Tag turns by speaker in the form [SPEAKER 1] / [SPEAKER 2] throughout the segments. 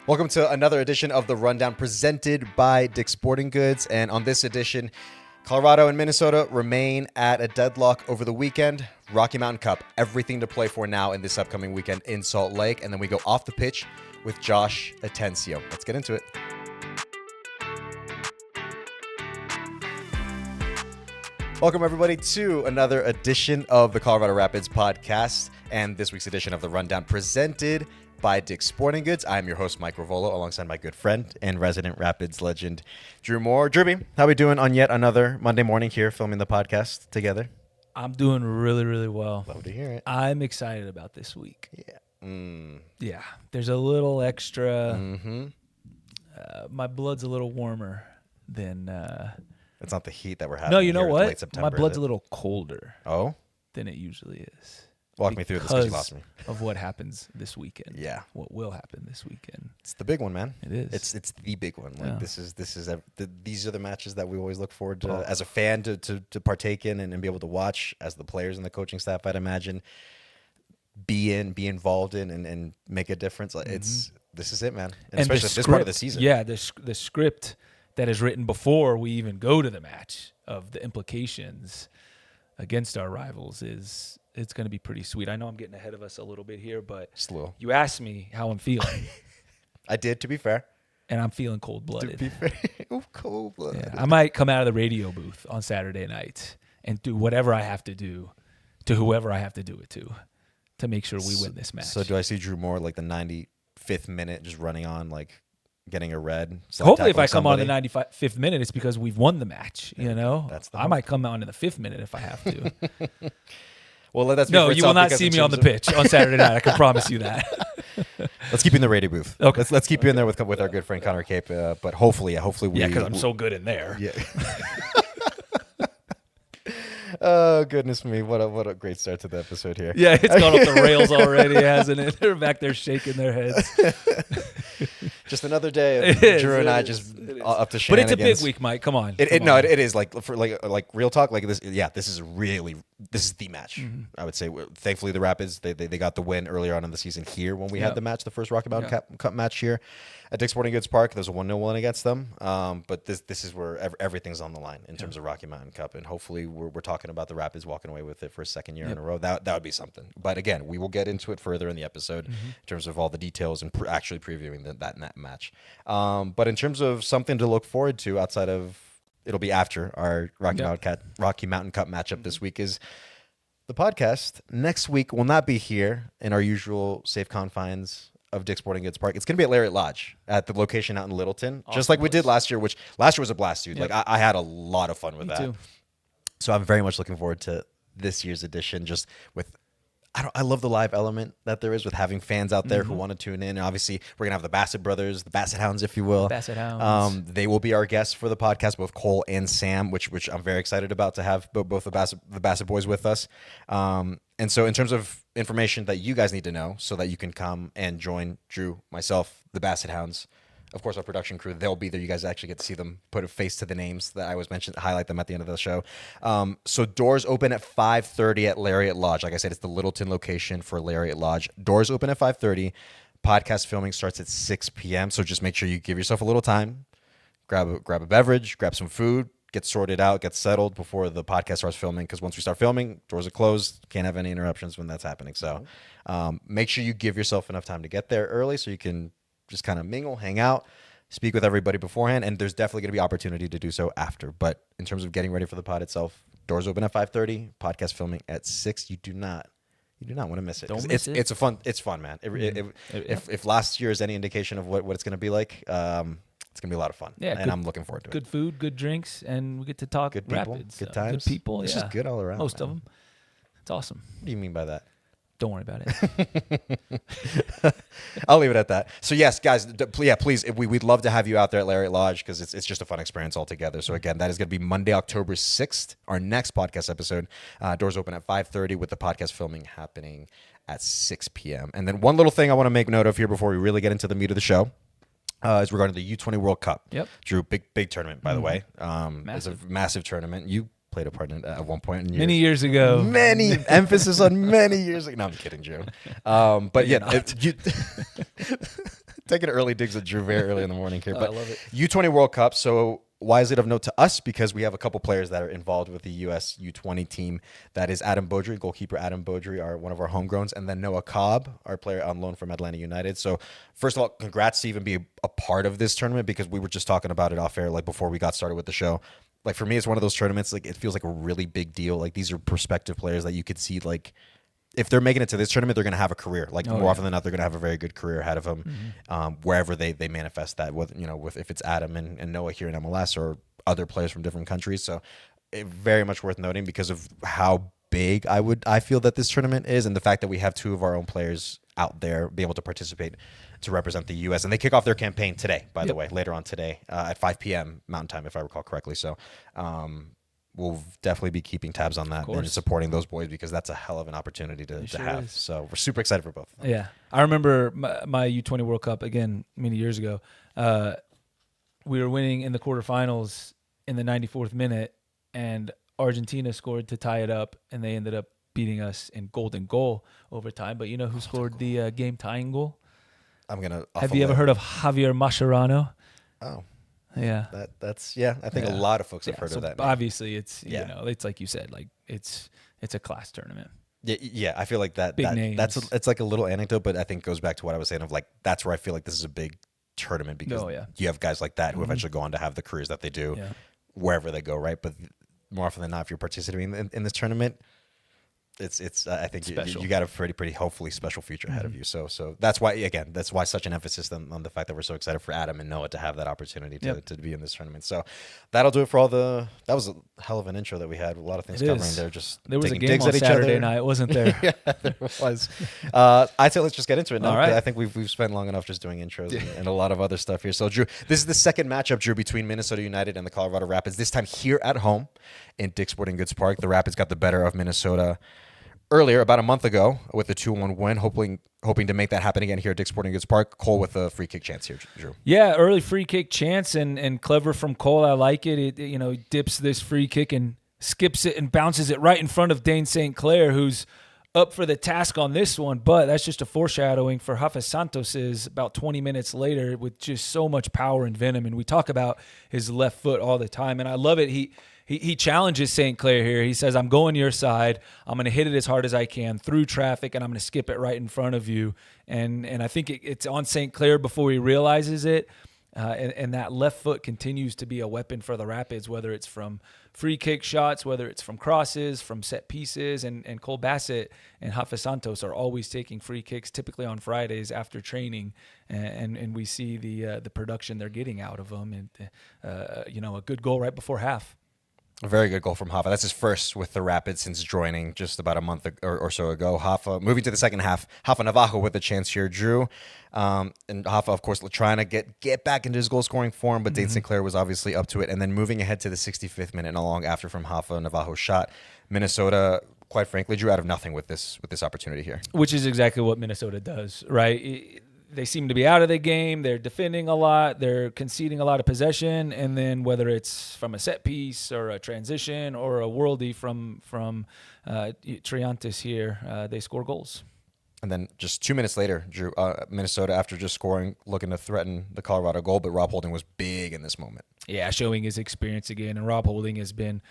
[SPEAKER 1] Welcome to another edition of The Rundown presented by Dick's Sporting Goods. And on this edition, Colorado and Minnesota remain at a deadlock over the weekend. Rocky Mountain Cup, everything to play for now in this upcoming weekend in Salt Lake. And then we go off the pitch with Josh Atencio. Let's get into it. Welcome, everybody, to another edition of the Colorado Rapids podcast. And this week's edition of The Rundown presented by Dick's Sporting Goods. I'm your host, Mike Ravolo, alongside my good friend and resident Rapids legend, Drew Moore. Drewby, how are we doing on yet another Monday morning here filming the podcast together?
[SPEAKER 2] I'm doing really, really well.
[SPEAKER 1] Love to hear it.
[SPEAKER 2] I'm excited about this week.
[SPEAKER 1] Yeah.
[SPEAKER 2] Yeah. There's a little extra. My blood's a little warmer than.
[SPEAKER 1] It's not the heat that we're having.
[SPEAKER 2] No, you know
[SPEAKER 1] here
[SPEAKER 2] what?
[SPEAKER 1] late September,
[SPEAKER 2] My blood's a little colder.
[SPEAKER 1] Oh?
[SPEAKER 2] Than it usually is.
[SPEAKER 1] Walk me through this because you lost me.
[SPEAKER 2] Of what happens this weekend.
[SPEAKER 1] Yeah.
[SPEAKER 2] What will happen this weekend.
[SPEAKER 1] It's the big one, man.
[SPEAKER 2] It is.
[SPEAKER 1] It's the big one. Like
[SPEAKER 2] Yeah.
[SPEAKER 1] These are the matches that we always look forward to as a fan to partake in and be able to watch as the players and the coaching staff, I'd imagine, be involved in and make a difference. Like this is it, man. And especially this part of the season.
[SPEAKER 2] Yeah, the script that is written before we even go to the match of the implications against our rivals it's going to be pretty sweet. I know I'm getting ahead of us a little bit here, but
[SPEAKER 1] Just a little.
[SPEAKER 2] You asked me how I'm feeling.
[SPEAKER 1] I did, to be fair.
[SPEAKER 2] And I'm feeling cold-blooded.
[SPEAKER 1] To be fair. Cold-blooded.
[SPEAKER 2] Yeah, I might come out of the radio booth on Saturday night and do whatever I have to do to whoever I have to do it to make sure we win this match.
[SPEAKER 1] So do I see Drew Moore like the 95th minute just running on, like getting a red?
[SPEAKER 2] Hopefully if I come on the 95th minute, it's because we've won the match, you know?
[SPEAKER 1] I
[SPEAKER 2] might come on in the 5th minute if I have to.
[SPEAKER 1] Well, that's
[SPEAKER 2] no, you will not see me on the pitch on Saturday night. I can promise you that.
[SPEAKER 1] Let's keep you in the radio booth. Okay. Let's keep you in there with our good friend Connor Cape. But hopefully we.
[SPEAKER 2] Yeah, because I'm so good in there.
[SPEAKER 1] Yeah. Oh, goodness me. What a great start to the episode here.
[SPEAKER 2] Yeah, it's gone off the rails already, hasn't it? They're back there shaking their heads.
[SPEAKER 1] Just another day of Drew and I just up to shenanigans.
[SPEAKER 2] But it's a big week, Mike. Come on.
[SPEAKER 1] It is like for like real talk. Like this, yeah. This is the match. I would say. Thankfully, the Rapids they got the win earlier on in the season here when we had the match, the first Rocky Mountain Cup match here at Dick's Sporting Goods Park. There's a 1-0 win against them. But this is where everything's on the line in terms of Rocky Mountain Cup, and hopefully we're talking about the Rapids walking away with it for a second year in a row. That would be something. But again, we will get into it further in the episode in terms of all the details and actually previewing that match. But in terms of something to look forward to outside of, it'll be after our Rocky Mountain Cup matchup this week, is the podcast next week will not be here in our usual safe confines of Dick's Sporting Goods Park. It's going to be at Lariat Lodge at the location out in Littleton, just like we did last year, which last year was a blast, dude. Like I had a lot of fun with that. Too. So I'm very much looking forward to this year's edition, just with I love the live element that there is with having fans out there who want to tune in. And obviously, we're going to have the Bassett brothers, the Bassett Hounds, if you will.
[SPEAKER 2] Bassett Hounds.
[SPEAKER 1] They will be our guests for the podcast, both Cole and Sam, which I'm very excited about to have both the Bassett boys with us. And so in terms of information that you guys need to know so that you can come and join Drew, myself, the Bassett Hounds, of course, our production crew, they'll be there. You guys actually get to see them, put a face to the names that I always mention, highlight them at the end of the show. So doors open at 5:30 at Lariat Lodge. Like I said, it's the Littleton location for Lariat Lodge. Doors open at 5:30. Podcast filming starts at 6 p.m. So just make sure you give yourself a little time. Grab a beverage, grab some food, get sorted out, get settled before the podcast starts filming. Because once we start filming, doors are closed. Can't have any interruptions when that's happening. So make sure you give yourself enough time to get there early so you can just kind of mingle, hang out, speak with everybody beforehand, and there's definitely going to be opportunity to do so after. But in terms of getting ready for the pod itself, doors open at 5:30, podcast filming at 6. You do not want to miss it.
[SPEAKER 2] Don't miss it.
[SPEAKER 1] It's fun, man. If last year is any indication of what it's going to be like, it's going to be a lot of fun. Yeah, and I'm looking forward to it.
[SPEAKER 2] Good food, good drinks, and we get to talk
[SPEAKER 1] good people,
[SPEAKER 2] Rapids.
[SPEAKER 1] good times.
[SPEAKER 2] Good people.
[SPEAKER 1] It's just good all around.
[SPEAKER 2] Most of them. It's awesome.
[SPEAKER 1] What do you mean by that?
[SPEAKER 2] Don't worry about it.
[SPEAKER 1] I'll leave it at that. So yes, guys, please, we'd love to have you out there at Lariat Lodge because it's just a fun experience altogether. So again, that is going to be Monday, October 6th, our next podcast episode. Doors open at 5:30 with the podcast filming happening at 6 p.m. And then one little thing I want to make note of here before we really get into the meat of the show is regarding the U20 World Cup. Yep. Drew, big tournament, by the way. It's a massive tournament. You played a part in it at one point in years.
[SPEAKER 2] Many years ago.
[SPEAKER 1] Many emphasis on many years ago. No, I'm kidding, Drew. But yeah, taking early digs at Drew very early in the morning here. But
[SPEAKER 2] I love it.
[SPEAKER 1] U20 World Cup. So why is it of note to us? Because we have a couple players that are involved with the U.S. U20 team. That is Adam Beaudry, goalkeeper Adam Beaudry, one of our homegrowns, and then Noah Cobb, our player on loan from Atlanta United. So first of all, congrats to even be a part of this tournament, because we were just talking about it off air, like before we got started with the show. Like for me, it's one of those tournaments, like it feels like a really big deal. Like these are prospective players that you could see, like if they're making it to this tournament, they're going to have a career. Like more often than not, they're going to have a very good career ahead of them, wherever they manifest that. With if it's Adam and Noah here in MLS or other players from different countries. So very much worth noting because of how big I feel that this tournament is, and the fact that we have two of our own players out there be able to participate to represent the U.S. And they kick off their campaign today, by the way, later on today at 5 p.m. Mountain Time, if I recall correctly. So we'll definitely be keeping tabs on that and supporting those boys, because that's a hell of an opportunity to have. So we're super excited for both of them.
[SPEAKER 2] Yeah. I remember my U20 World Cup, again, many years ago. We were winning in the quarterfinals in the 94th minute, and Argentina scored to tie it up, and they ended up beating us in golden goal overtime. But you know who scored the game-tying goal? Have you ever heard of Javier Mascherano?
[SPEAKER 1] Oh.
[SPEAKER 2] Yeah.
[SPEAKER 1] That's I think a lot of folks have heard of that name.
[SPEAKER 2] Obviously, it's it's like you said, like it's a class tournament.
[SPEAKER 1] Yeah, I feel like that.
[SPEAKER 2] Big names.
[SPEAKER 1] It's like a little anecdote, but I think it goes back to what I was saying of like that's where I feel like this is a big tournament, because you have guys like that who eventually go on to have the careers that they do wherever they go, right? But more often than not, if you're participating in this tournament, it's I think you got a pretty hopefully special future ahead of you. So that's why such an emphasis on the fact that we're so excited for Adam and Noah to have that opportunity to be in this tournament. So that'll do it for that was a hell of an intro that we had. A lot of things covering there. There
[SPEAKER 2] was a game
[SPEAKER 1] digs
[SPEAKER 2] on
[SPEAKER 1] at each
[SPEAKER 2] Saturday
[SPEAKER 1] other.
[SPEAKER 2] night, wasn't there?
[SPEAKER 1] Yeah, there was. I'd say let's just get into it now.
[SPEAKER 2] All right.
[SPEAKER 1] I think we've spent long enough just doing intros and a lot of other stuff here. So Drew, this is the second matchup, Drew, between Minnesota United and the Colorado Rapids. This time here at home in Dick's Sporting Goods Park. The Rapids got the better of Minnesota earlier, about a month ago, with a 2-1 win, hoping to make that happen again here at Dick's Sporting Goods Park. Cole with a free kick chance here, Drew.
[SPEAKER 2] Yeah, early free kick chance and clever from Cole. I like it. He dips this free kick and skips it and bounces it right in front of Dane St. Clair, who's up for the task on this one. But that's just a foreshadowing for Rafa Santos's about 20 minutes later with just so much power and venom. And we talk about his left foot all the time, and I love it. He challenges St. Clair here. He says, I'm going your side. I'm going to hit it as hard as I can through traffic, and I'm going to skip it right in front of you. And I think it's on St. Clair before he realizes it. And that left foot continues to be a weapon for the Rapids, whether it's from free kick shots, whether it's from crosses, from set pieces. And Cole Bassett and Rafa Santos are always taking free kicks, typically on Fridays after training. And we see the production they're getting out of them. And, a good goal right before half.
[SPEAKER 1] A very good goal from Rafa. That's his first with the Rapids since joining just about a month or so ago. Rafa, moving to the second half, Rafa Navajo with a chance here, Drew. And Rafa, of course, trying to get back into his goal-scoring form, but Dane St. Clair was obviously up to it. And then moving ahead to the 65th minute, not long after from Rafa Navajo's shot, Minnesota, quite frankly, drew out of nothing with this opportunity here.
[SPEAKER 2] Which is exactly what Minnesota does, right? They seem to be out of the game. They're defending a lot. They're conceding a lot of possession. And then whether it's from a set piece or a transition or a worldie from Triantis here, they score goals.
[SPEAKER 1] And then just 2 minutes later, Drew, Minnesota, after just scoring, looking to threaten the Colorado goal, but Rob Holding was big in this moment.
[SPEAKER 2] Yeah, showing his experience again. And Rob Holding has been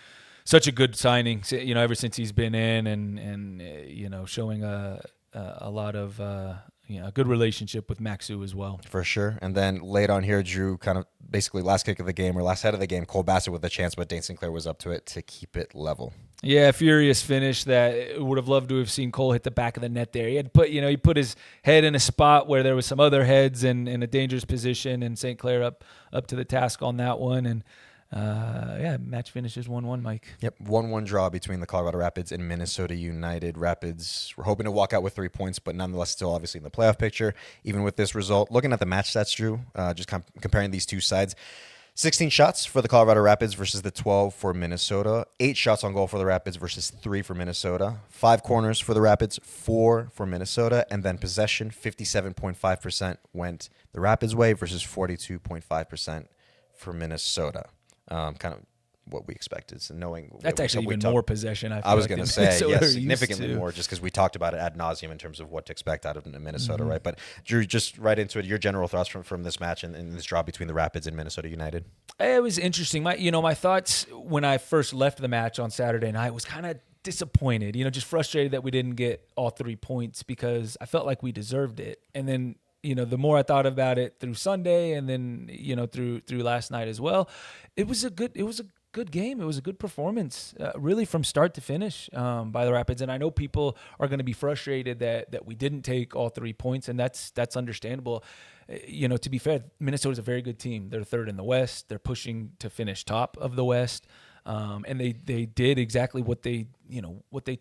[SPEAKER 2] such a good signing, ever since he's been in and showing a lot of a good relationship with Maxu as well.
[SPEAKER 1] For sure. And then late on here, Drew, kind of basically last kick of the game or last head of the game, Cole Bassett with a chance, but Dane St. Clair was up to it to keep it level.
[SPEAKER 2] Yeah, furious finish that would have loved to have seen Cole hit the back of the net there. He put his head in a spot where there was some other heads in a dangerous position, and St. Clair up to the task on that one. And match finishes 1-1, Mike.
[SPEAKER 1] Yep, 1-1 draw between the Colorado Rapids and Minnesota United. Rapids were hoping to walk out with 3 points, but nonetheless still obviously in the playoff picture, even with this result. Looking at the match stats, Drew, just comparing these two sides, 16 shots for the Colorado Rapids versus the 12 for Minnesota. 8 shots on goal for the Rapids versus 3 for Minnesota. 5 corners for the Rapids, 4 for Minnesota. And then possession, 57.5% went the Rapids' way versus 42.5% for Minnesota. Kind of what we expected. So knowing
[SPEAKER 2] that's actually even more possession.
[SPEAKER 1] I was going to say, yes, significantly
[SPEAKER 2] more,
[SPEAKER 1] just because we talked about it ad nauseum in terms of what to expect out of Minnesota, right? But Drew, just right into it. Your general thoughts from this match and this draw between the Rapids and Minnesota United.
[SPEAKER 2] It was interesting. My thoughts when I first left the match on Saturday night was kind of disappointed. Just frustrated that we didn't get all 3 points because I felt like we deserved it. And then the more I thought about it through Sunday and then through last night as well, it was a good game. It was a good performance, really from start to finish by the Rapids. And I know people are going to be frustrated that we didn't take all 3 points, and that's understandable. To be fair, Minnesota's a very good team. They're third in the West. They're pushing to finish top of the West. And they did exactly what they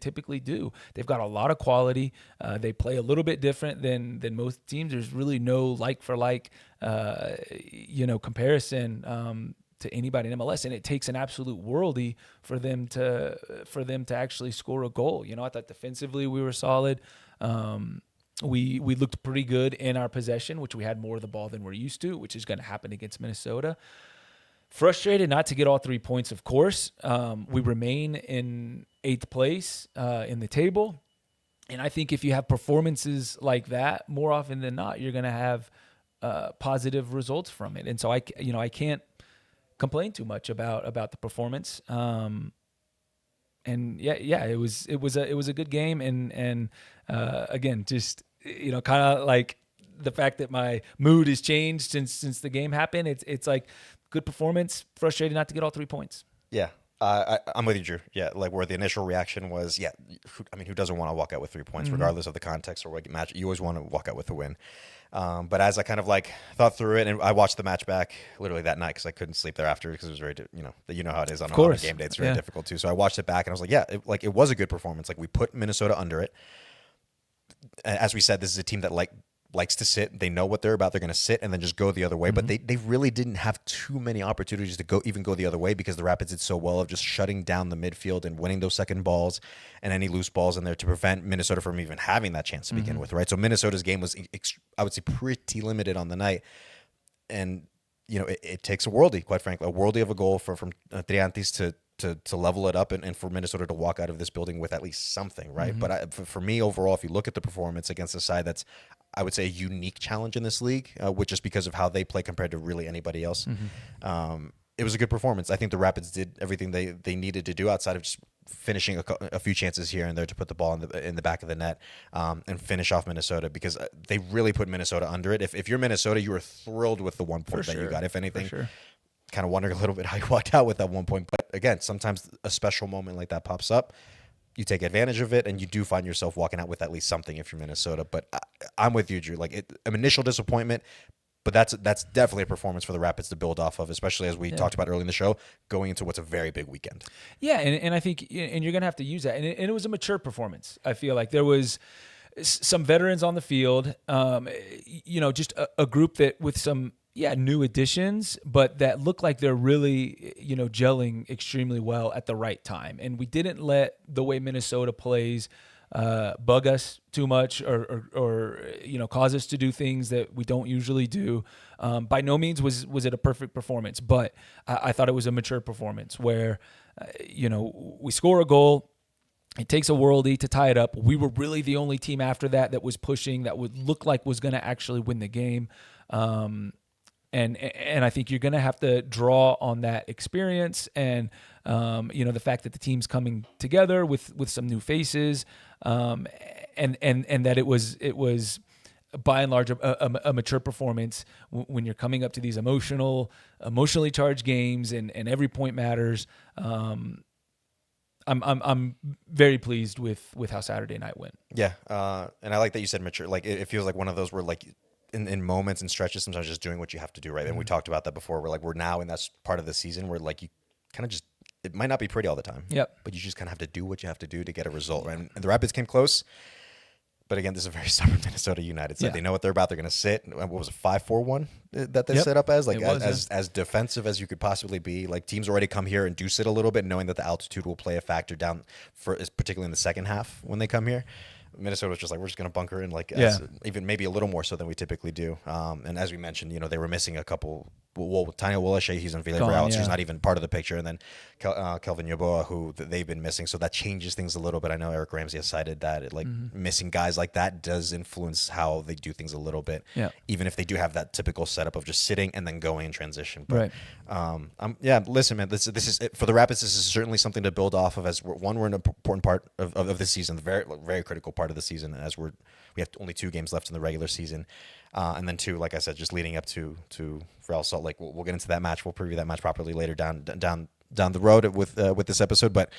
[SPEAKER 2] typically do. They've got a lot of quality. They play a little bit different than most teams. There's really no like for like, comparison to anybody in MLS, and it takes an absolute worldie for them to actually score a goal. I thought defensively we were solid. We looked pretty good in our possession, which we had more of the ball than we're used to, which is going to happen against Minnesota. Frustrated not to get all 3 points, of course. We remain in 8th place in the table. And I think if you have performances like that, more often than not, you're going to have positive results from it. And so I can't complain too much about the performance. And it was a good game. And again, just kind of like the fact that my mood has changed since the game happened. It's like good performance, frustrated not to get all 3 points.
[SPEAKER 1] Yeah. I'm with you, Drew. Yeah, like where the initial reaction was, who doesn't want to walk out with 3 points, regardless of the context or what match? You always want to walk out with a win. But as I kind of like thought through it, and I watched the match back literally that night because I couldn't sleep thereafter because it was very, how it is on a game day. It's very difficult too. So I watched it back and I was like, it was a good performance. Like we put Minnesota under it. As we said, this is a team that likes to sit. They know what they're about. They're going to sit and then just go the other way. But they really didn't have too many opportunities to go the other way because the Rapids did so well of just shutting down the midfield and winning those second balls and any loose balls in there to prevent Minnesota from even having that chance to begin with, right? So Minnesota's game was, I would say, pretty limited on the night. And, it takes a worldie, quite frankly, a worldie of a goal from Triantis to level it up and for Minnesota to walk out of this building with at least something, right? But for me, overall, if you look at the performance against a side that's, I would say, a unique challenge in this league, which just because of how they play compared to really anybody else, it was a good performance. I think the Rapids did everything they needed to do outside of just finishing a few chances here and there to put the ball in the back of the net and finish off Minnesota because they really put Minnesota under it. If you're Minnesota, you were thrilled with the 1 point that you got. If anything, kind of wondering a little bit how you walked out with that 1 point. But again, sometimes a special moment like that pops up. You take advantage of it, and you do find yourself walking out with at least something if you're Minnesota. But I'm with you, Drew. Like an initial disappointment, but that's definitely a performance for the Rapids to build off of, especially as we talked about early in the show, going into what's a very big weekend. Yeah,
[SPEAKER 2] and I think and you're going to have to use that. And it was a mature performance. I feel like there was some veterans on the field, just a group that with some new additions, but that look like they're really, gelling extremely well at the right time. And we didn't let the way Minnesota plays bug us too much or cause us to do things that we don't usually do. By no means was it a perfect performance, but I thought it was a mature performance where, we score a goal. It takes a worldie to tie it up. We were really the only team after that was pushing, that would look like was going to actually win the game. And I think you're going to have to draw on that experience and, the fact that the team's coming together with some new faces, and that it was by and large a mature performance when you're coming up to these emotionally charged games and every point matters. I'm very pleased with how Saturday night went.
[SPEAKER 1] Yeah, and I like that you said mature. Like it feels like one of those where like in moments and stretches, sometimes just doing what you have to do, right? And we talked about that before. We're now in that part of the season where like you kind of just, it might not be pretty all the time.
[SPEAKER 2] Yep.
[SPEAKER 1] But you just kind of have to do what you have to do to get a result, right? And the Rapids came close. But again, this is a very stubborn Minnesota United side. They know what they're about. They're going to sit. What was it, 5-4-1 that they set up as? Like as defensive as you could possibly be. Like teams already come here and do sit a little bit, knowing that the altitude will play a factor down particularly in the second half when they come here. Minnesota was just like, we're just going to bunker in, even maybe a little more so than we typically do. And as we mentioned, they were missing Tanya Wolashe, he's on Villarreal, so he's not even part of the picture. And then Kelvin Yeboah, who they've been missing. So that changes things a little bit. I know Eric Ramsey has cited that missing guys like that does influence how they do things a little bit, even if they do have that typical setup of just sitting and then going in transition. But listen, man, this is for the Rapids. This is certainly something to build off of. As we're an important part of this season, the very very critical part of the season, as we have only 2 games left in the regular season. And then 2, like I said, just leading up to Real Salt Lake. We'll get into that match. We'll preview that match properly later down the road with this episode. But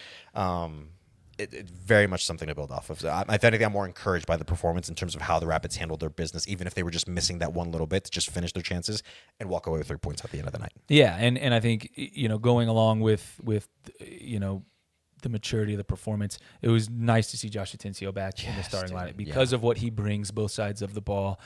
[SPEAKER 1] it's very much something to build off of. So if anything, I'm more encouraged by the performance in terms of how the Rapids handled their business, even if they were just missing that one little bit to just finish their chances and walk away with 3 points at the end of the night.
[SPEAKER 2] Yeah, and I think going along with the maturity of the performance, it was nice to see Josh Atencio back in the starting lineup because of what he brings both sides of the ball,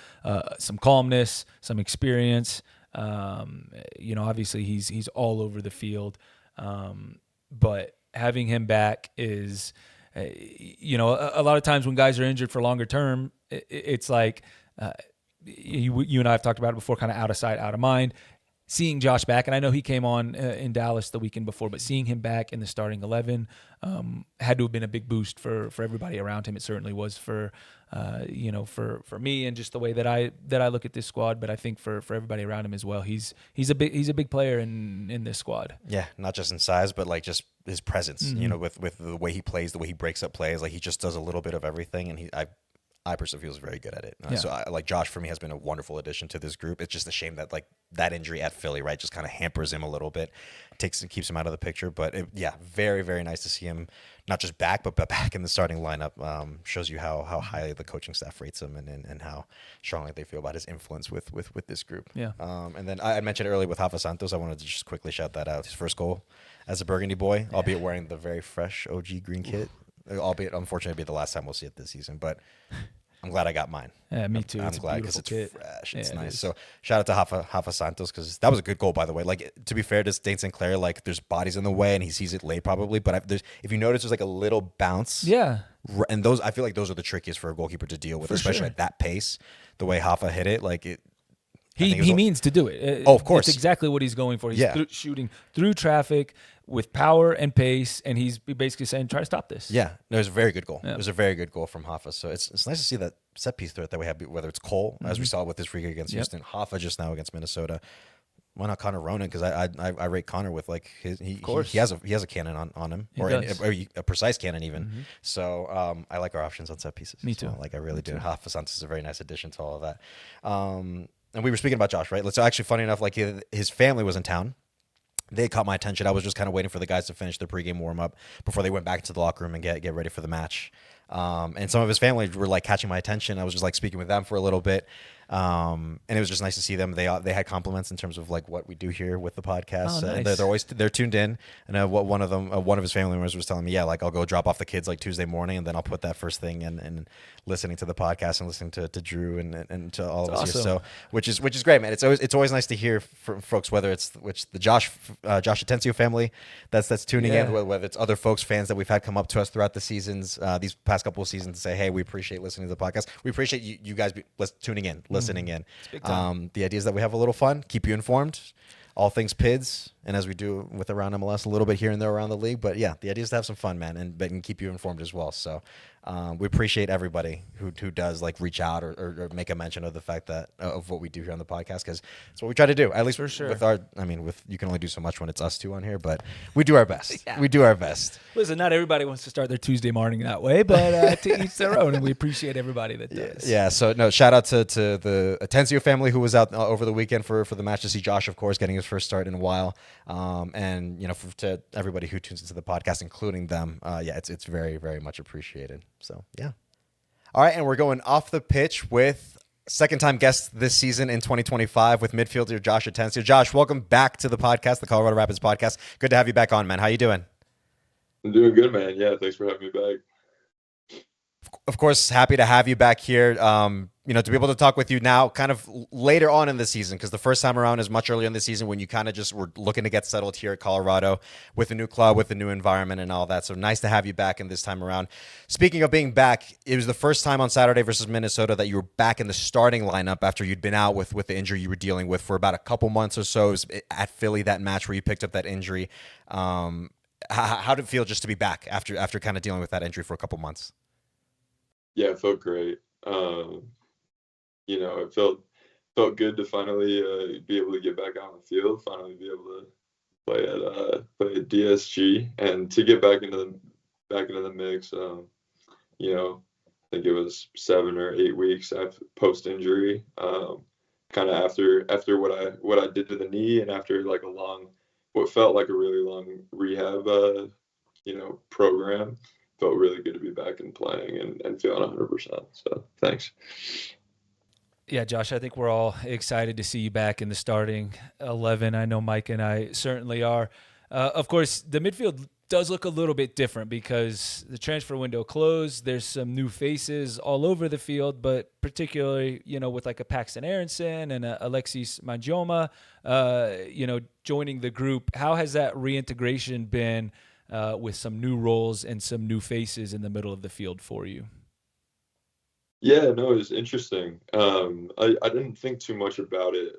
[SPEAKER 2] some calmness, some experience. Obviously he's all over the field, but having him back is, a lot of times when guys are injured for longer term, it's like you and I have talked about it before, kind of out of sight, out of mind. Seeing Josh back, and I know he came on in Dallas the weekend before, but seeing him back in the starting 11 had to have been a big boost for everybody around him. It certainly was for me and just the way that I look at this squad. But I think for everybody around him as well, he's a big player in this squad. Yeah,
[SPEAKER 1] not just in size, but like just his presence. With the way he plays, the way he breaks up plays, like he just does a little bit of everything, and I personally feel is very good at it. So Josh for me has been a wonderful addition to this group. It's just a shame that that injury at Philly, right, just kind of hampers him a little bit, keeps him out of the picture. But very, very nice to see him not just back, but back in the starting lineup. Shows you how highly the coaching staff rates him and how strongly they feel about his influence with this group. Yeah. And then I mentioned earlier with Rafa Santos, I wanted to just quickly shout that out. His first goal as a Burgundy boy, albeit wearing the very fresh OG green kit. Albeit, unfortunately, it'll be the last time we'll see it this season, but I'm glad I got mine.
[SPEAKER 2] Yeah, me too.
[SPEAKER 1] I'm glad because it's fresh. It's nice. So shout out to Rafa Santos because that was a good goal, by the way. Like, to be fair to Dane Sinclair, there's bodies in the way and he sees it late probably, but if you notice, there's a little bounce.
[SPEAKER 2] Yeah.
[SPEAKER 1] And those, I feel like those are the trickiest for a goalkeeper to deal with, especially at that pace. The way Rafa hit it,
[SPEAKER 2] He means to do it.
[SPEAKER 1] Of course.
[SPEAKER 2] It's exactly what he's going for. He's shooting through traffic with power and pace, and he's basically saying, try to stop this.
[SPEAKER 1] Yeah. No, it was a very good goal. Yeah. It was a very good goal from Rafa. So it's nice to see that set piece threat that we have, whether it's Cole, as we saw with his free kick against Houston, Rafa just now against Minnesota. Why not Connor Ronan? Because I rate Connor with he has a cannon on him, or a precise cannon even. Mm-hmm. So I like our options on set pieces.
[SPEAKER 2] Me too.
[SPEAKER 1] So, I really do. Rafa Santos is a very nice addition to all of that. And we were speaking about Josh, right? So actually, funny enough, his family was in town. They caught my attention. I was just kind of waiting for the guys to finish their pregame warm up before they went back to the locker room and get ready for the match. And some of his family were catching my attention. I was just speaking with them for a little bit. And it was just nice to see them. They had compliments in terms of what we do here with the podcast.
[SPEAKER 2] Oh, nice.
[SPEAKER 1] They're tuned in. And what one of his family members was telling me, I'll go drop off the kids Tuesday morning, and then I'll put that first thing and listening to the podcast and listening to Drew and to all of us here. So which is great, man. It's always nice to hear from folks, whether it's the Josh Atencio family that's tuning in, whether it's other folks, fans that we've had come up to us throughout the seasons, these past couple of seasons, to say, hey, we appreciate listening to the podcast. We appreciate you guys tuning in, listening in. The idea is that we have a little fun, keep you informed, all things PIDs, and as we do with Around MLS, a little bit here and there around the league. But the idea is to have some fun, man, and keep you informed as well. So we appreciate everybody who does reach out or make a mention of the fact that of what we do here on the podcast, because it's what we try to do. At least
[SPEAKER 2] for sure.
[SPEAKER 1] With you can only do so much when it's us two on here, but we do our best. We do our best.
[SPEAKER 2] Listen, not everybody wants to start their Tuesday morning that way, but to each their own, and we appreciate everybody that does.
[SPEAKER 1] Yeah. So no, shout out to the Atencio family who was out over the weekend for the match, to see Josh, of course, getting his first start in a while, and to everybody who tunes into the podcast, including them. It's very, very much appreciated. So, all right, and we're going off the pitch with second-time guest this season in 2025 with midfielder Josh Atencio. Josh, welcome back to the podcast, the Colorado Rapids podcast. Good to have you back on, man. How you doing?
[SPEAKER 3] I'm doing good, man. Yeah, thanks for having me back.
[SPEAKER 1] Of course, happy to have you back here. To be able to talk with you now, kind of later on in the season, because the first time around is much earlier in the season when you kind of just were looking to get settled here at Colorado with a new club, with a new environment, and all that. So nice to have you back in this time around. Speaking of being back, it was the first time on Saturday versus Minnesota that you were back in the starting lineup after you'd been out with the injury you were dealing with for about a couple months or so. It was at Philly, that match where you picked up that injury. How did it feel just to be back after kind of dealing with that injury for a couple months?
[SPEAKER 3] Yeah, it felt great. It felt good to finally be able to get back on the field, finally be able to play at DSG, and to get back into the mix. I think it was 7 or 8 weeks after post injury. Kind of after what I did to the knee, and after like what felt like a really long rehab, program. Felt really good to be back and playing and feeling 100%. So thanks.
[SPEAKER 2] Yeah, Josh, I think we're all excited to see you back in the starting 11. I know Mike and I certainly are. Of course, the midfield does look a little bit different because the transfer window closed. There's some new faces all over the field, but particularly, with like a Paxton Aronson and a Alexis Mangioma, joining the group. How has that reintegration been with some new roles and some new faces in the middle of the field for you?
[SPEAKER 3] Yeah, no, it was interesting. I didn't think too much about it.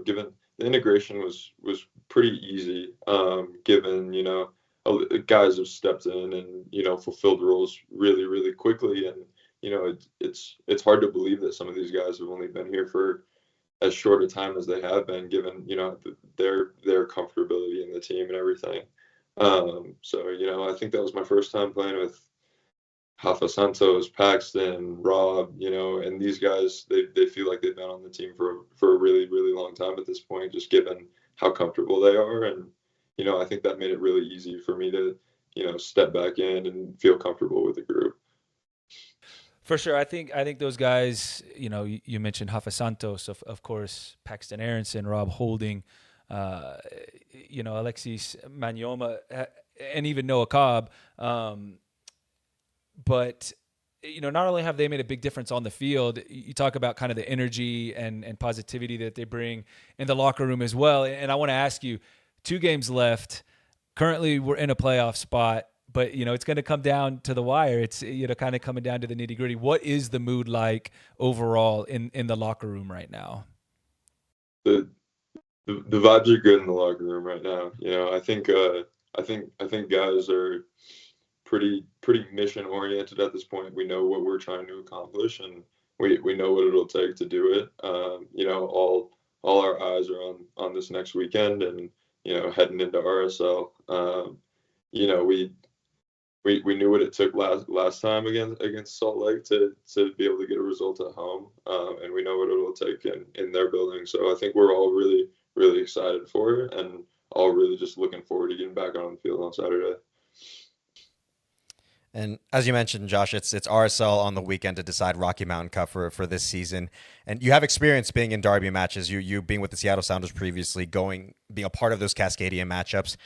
[SPEAKER 3] Given the integration was pretty easy. Given guys have stepped in and fulfilled roles really really quickly, and it's hard to believe that some of these guys have only been here for as short a time as they have been, given their comfortability in the team and everything. I think that was my first time playing with Rafa Santos, Paxton, Rob, and these guys, they feel like they've been on the team for a really, really long time at this point, just given how comfortable they are. And, I think that made it really easy for me to, step back in and feel comfortable with the group.
[SPEAKER 2] For sure. I think those guys, you mentioned Rafa Santos, of course, Paxton Aronson, Rob Holding, Alexis Mangioma, and even Noah Cobb. But, not only have they made a big difference on the field, you talk about kind of the energy and positivity that they bring in the locker room as well. And I want to ask you, 2 games left. Currently, we're in a playoff spot, but, it's going to come down to the wire. It's, kind of coming down to the nitty gritty. What is the mood like overall in the locker room right now?
[SPEAKER 3] The vibes are good in the locker room right now. I think guys are pretty mission oriented at this point. We know what we're trying to accomplish, and we know what it'll take to do it. All our eyes are on this next weekend, and heading into RSL. We knew what it took last time against Salt Lake to be able to get a result at home, and we know what it'll take in their building. So I think we're all really really excited for it, and all really just looking forward to getting back on the field on Saturday.
[SPEAKER 1] And as you mentioned, Josh, it's RSL on the weekend to decide Rocky Mountain Cup for this season. And you have experience being in derby matches, you being with the Seattle Sounders previously, being a part of those Cascadian matchups.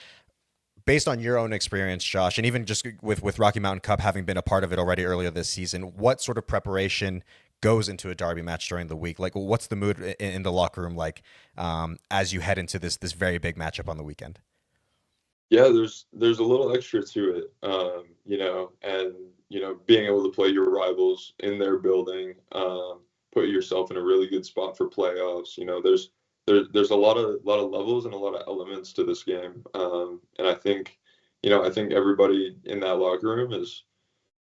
[SPEAKER 1] Based on your own experience, Josh, and even just with Rocky Mountain Cup having been a part of it already earlier this season, what sort of preparation goes into a derby match during the week? Like, what's the mood in the locker room like as you head into this very big matchup on the weekend?
[SPEAKER 3] Yeah, there's a little extra to it, and being able to play your rivals in their building, put yourself in a really good spot for playoffs. There's a lot of levels and a lot of elements to this game, and I think everybody in that locker room is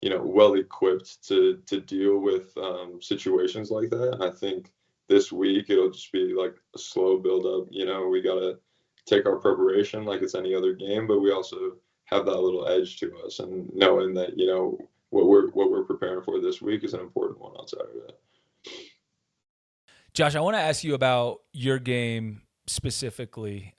[SPEAKER 3] well equipped to deal with situations like that. And I think this week it'll just be like a slow build up. We gotta take our preparation like it's any other game, but we also have that little edge to us, and knowing that what we're preparing for this week is an important one on Saturday.
[SPEAKER 2] Josh, I want to ask you about your game specifically,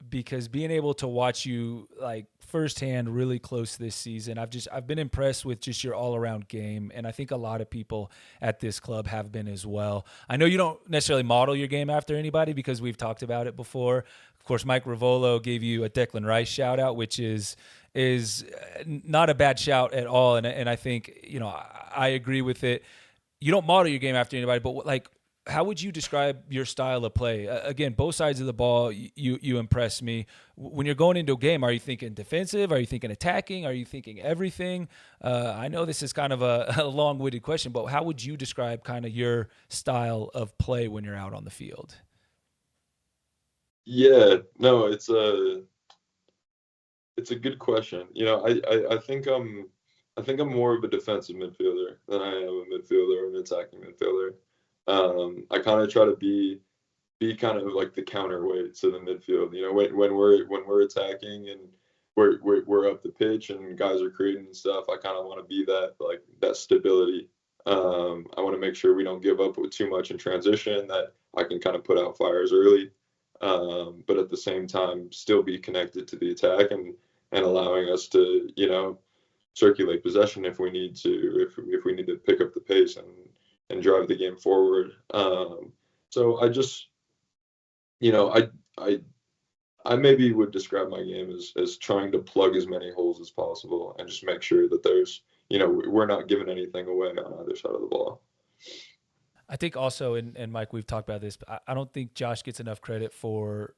[SPEAKER 2] because being able to watch you like firsthand, really close this season, I've been impressed with just your all around game, and I think a lot of people at this club have been as well. I know you don't necessarily model your game after anybody because we've talked about it before. Of course, Mike Rivolo gave you a Declan Rice shout out, which is is not a bad shout at all. And I think, I agree with it. You don't model your game after anybody, but like, how would you describe your style of play? Again, both sides of the ball, you impress me. When you're going into a game, are you thinking defensive? Are you thinking attacking? Are you thinking everything? I know this is kind of a long-winded question, but how would you describe kind of your style of play when you're out on the field?
[SPEAKER 3] Yeah, no, it's a good question. I think I'm more of a defensive midfielder than I am a midfielder or an attacking midfielder. I kind of try to be kind of like the counterweight to the midfield. When we're attacking and we're up the pitch and guys are creating stuff, I kind of want to be that stability. I want to make sure we don't give up with too much in transition, that I can kind of put out fires early, but at the same time still be connected to the attack and allowing us to circulate possession if we need to, if we need to pick up the pace and drive the game forward. So I just, I maybe would describe my game as trying to plug as many holes as possible and just make sure that there's, we're not giving anything away on either side of the ball.
[SPEAKER 2] I think also, and Mike, we've talked about this, but I don't think Josh gets enough credit for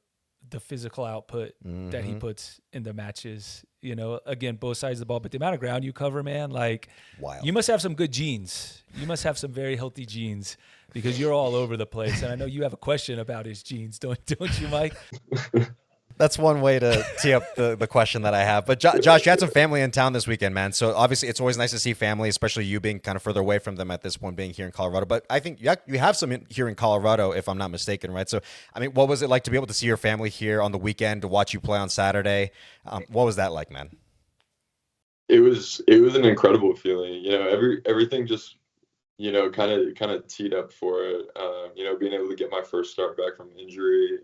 [SPEAKER 2] the physical output that he puts in the matches. Again, both sides of the ball, but the amount of ground you cover, man, like,
[SPEAKER 1] wild.
[SPEAKER 2] You must have some good genes. You must have some very healthy genes, because you're all over the place. And I know you have a question about his genes, don't you, Mike?
[SPEAKER 1] That's one way to tee up the question that I have. But Josh, you had some family in town this weekend, man. So obviously it's always nice to see family, especially you being kind of further away from them at this point, being here in Colorado. But I think you have some here in Colorado, if I'm not mistaken, right? So, I mean, what was it like to be able to see your family here on the weekend, to watch you play on Saturday? What was that like, man?
[SPEAKER 3] It was an incredible feeling. Everything just, kind of teed up for it. Being able to get my first start back from injury.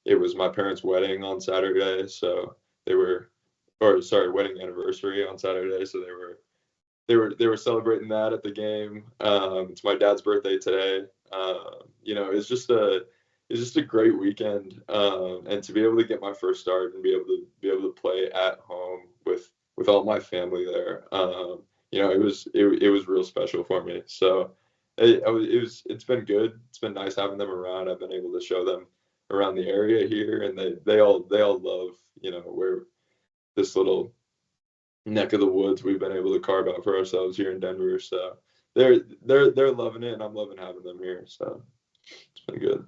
[SPEAKER 3] It was my parents' wedding on Saturday, so wedding anniversary on Saturday, so they were celebrating that at the game. It's my dad's birthday today. It's just a great weekend, and to be able to get my first start and be able to play at home with all my family there, it was real special for me. So it's been good. It's been nice having them around. I've been able to show them around the area here, and they all love where this little neck of the woods we've been able to carve out for ourselves here in Denver. So they're loving it, and I'm loving having them here. So it's been good.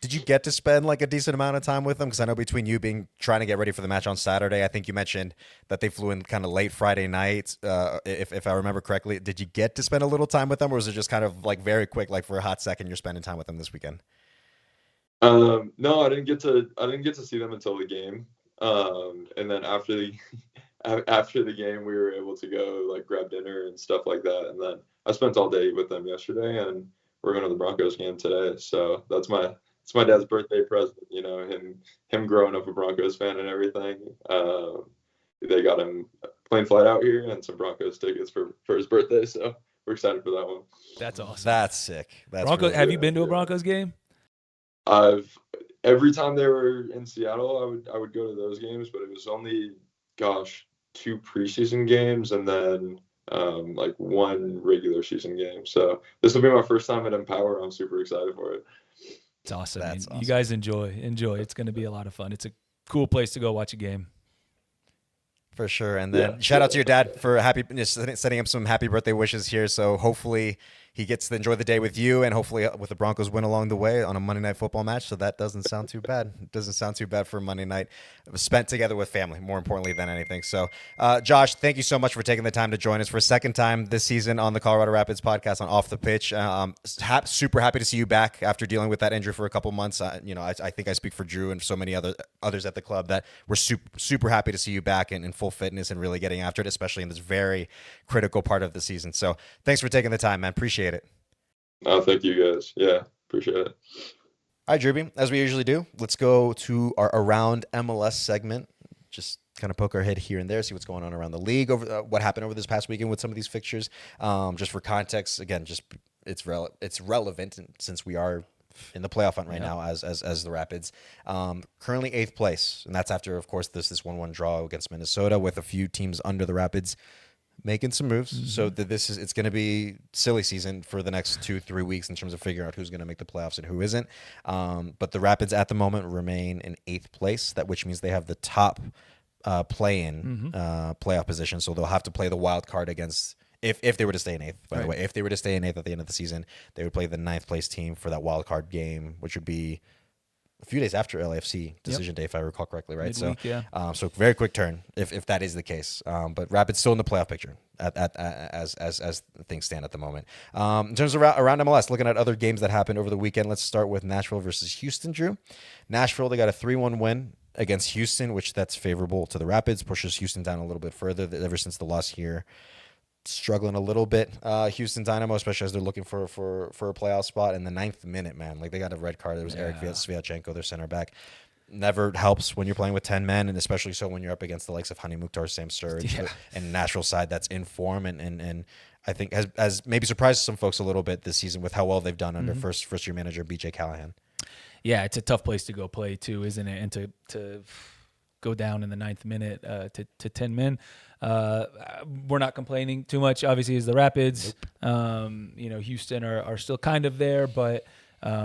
[SPEAKER 1] Did you get to spend like a decent amount of time with them? Because I know between you trying to get ready for the match on Saturday, I think you mentioned that they flew in kind of late Friday night, if I remember correctly. Did you get to spend a little time with them, or was it just kind of like very quick, like for a hot second, you're spending time with them this weekend?
[SPEAKER 3] No, I didn't get to see them until the game. And then after the game, we were able to go like grab dinner and stuff like that. And then I spent all day with them yesterday, and we're going to the Broncos game today. So it's my dad's birthday present, him growing up a Broncos fan and everything. They got him a plane flight out here and some Broncos tickets for his birthday. So we're excited for that one.
[SPEAKER 2] That's awesome.
[SPEAKER 1] That's sick.
[SPEAKER 2] Broncos, have you been to a Broncos game?
[SPEAKER 3] Every time they were in Seattle, I would go to those games, but it was only, 2 preseason games and then like 1 regular season game. So this will be my first time at Empower. I'm super excited for it.
[SPEAKER 2] It's awesome.
[SPEAKER 1] That's awesome.
[SPEAKER 2] You guys enjoy. It's going to be a lot of fun. It's a cool place to go watch a game.
[SPEAKER 1] For sure. And then shout out to your dad for setting up some happy birthday wishes here. So hopefully he gets to enjoy the day with you, and hopefully with the Broncos win along the way on a Monday Night Football match. So that doesn't sound too bad. It doesn't sound too bad for Monday night spent together with family, more importantly than anything. So, Josh, thank you so much for taking the time to join us for a second time this season on the Colorado Rapids podcast on Off the Pitch. Super happy to see you back after dealing with that injury for a couple months. I think I speak for Drew and so many others at the club that we're super happy to see you back in full fitness and really getting after it, especially in this very critical part of the season. So thanks for taking the time, man. Appreciate it.
[SPEAKER 3] Oh, thank you guys. Yeah, appreciate it.
[SPEAKER 1] All right, Drewby, as we usually do, let's go to our Around MLS segment. Just kind of poke our head here and there, see what's going on around the league, over what happened over this past weekend with some of these fixtures. Just for context, again, just it's relevant since we are in the playoff hunt right now as the Rapids. Currently 8th place, and that's after, of course, this 1-1 draw against Minnesota with a few teams under the Rapids making some moves. So it's going to be silly season for the next 2-3 weeks in terms of figuring out who's going to make the playoffs and who isn't. But the Rapids at the moment remain in 8th place, which means they have the top play-in playoff position. So they'll have to play the wild card against. If they were to stay in 8th, by the way, if they were to stay in 8th at the end of the season, they would play the 9th place team for that wild card game, which would be a few days after LAFC decision day, if I recall correctly, right?
[SPEAKER 2] Midweek,
[SPEAKER 1] So very quick turn if that is the case. But Rapids still in the playoff picture as things stand at the moment. In terms of around MLS, looking at other games that happened over the weekend, let's start with Nashville versus Houston. Drew, Nashville, they got a 3-1 win against Houston, which that's favorable to the Rapids, pushes Houston down a little bit further ever since the loss here. Struggling a little bit, Houston Dynamo, especially as they're looking for a playoff spot in the 9th minute, man. Like, they got a red card. There was Eric Sviatchenko, their center back. Never helps when you're playing with 10 men, and especially so when you're up against the likes of Hani Mukhtar, Sam Sturridge, and Nashville side that's in form and I think has maybe surprised some folks a little bit this season with how well they've done under first year manager BJ Callahan.
[SPEAKER 2] Yeah, it's a tough place to go play too, isn't it? And to go down in the 9th minute to 10 men. We're not complaining too much, obviously, as the Rapids. Nope. Houston are still kind of there, but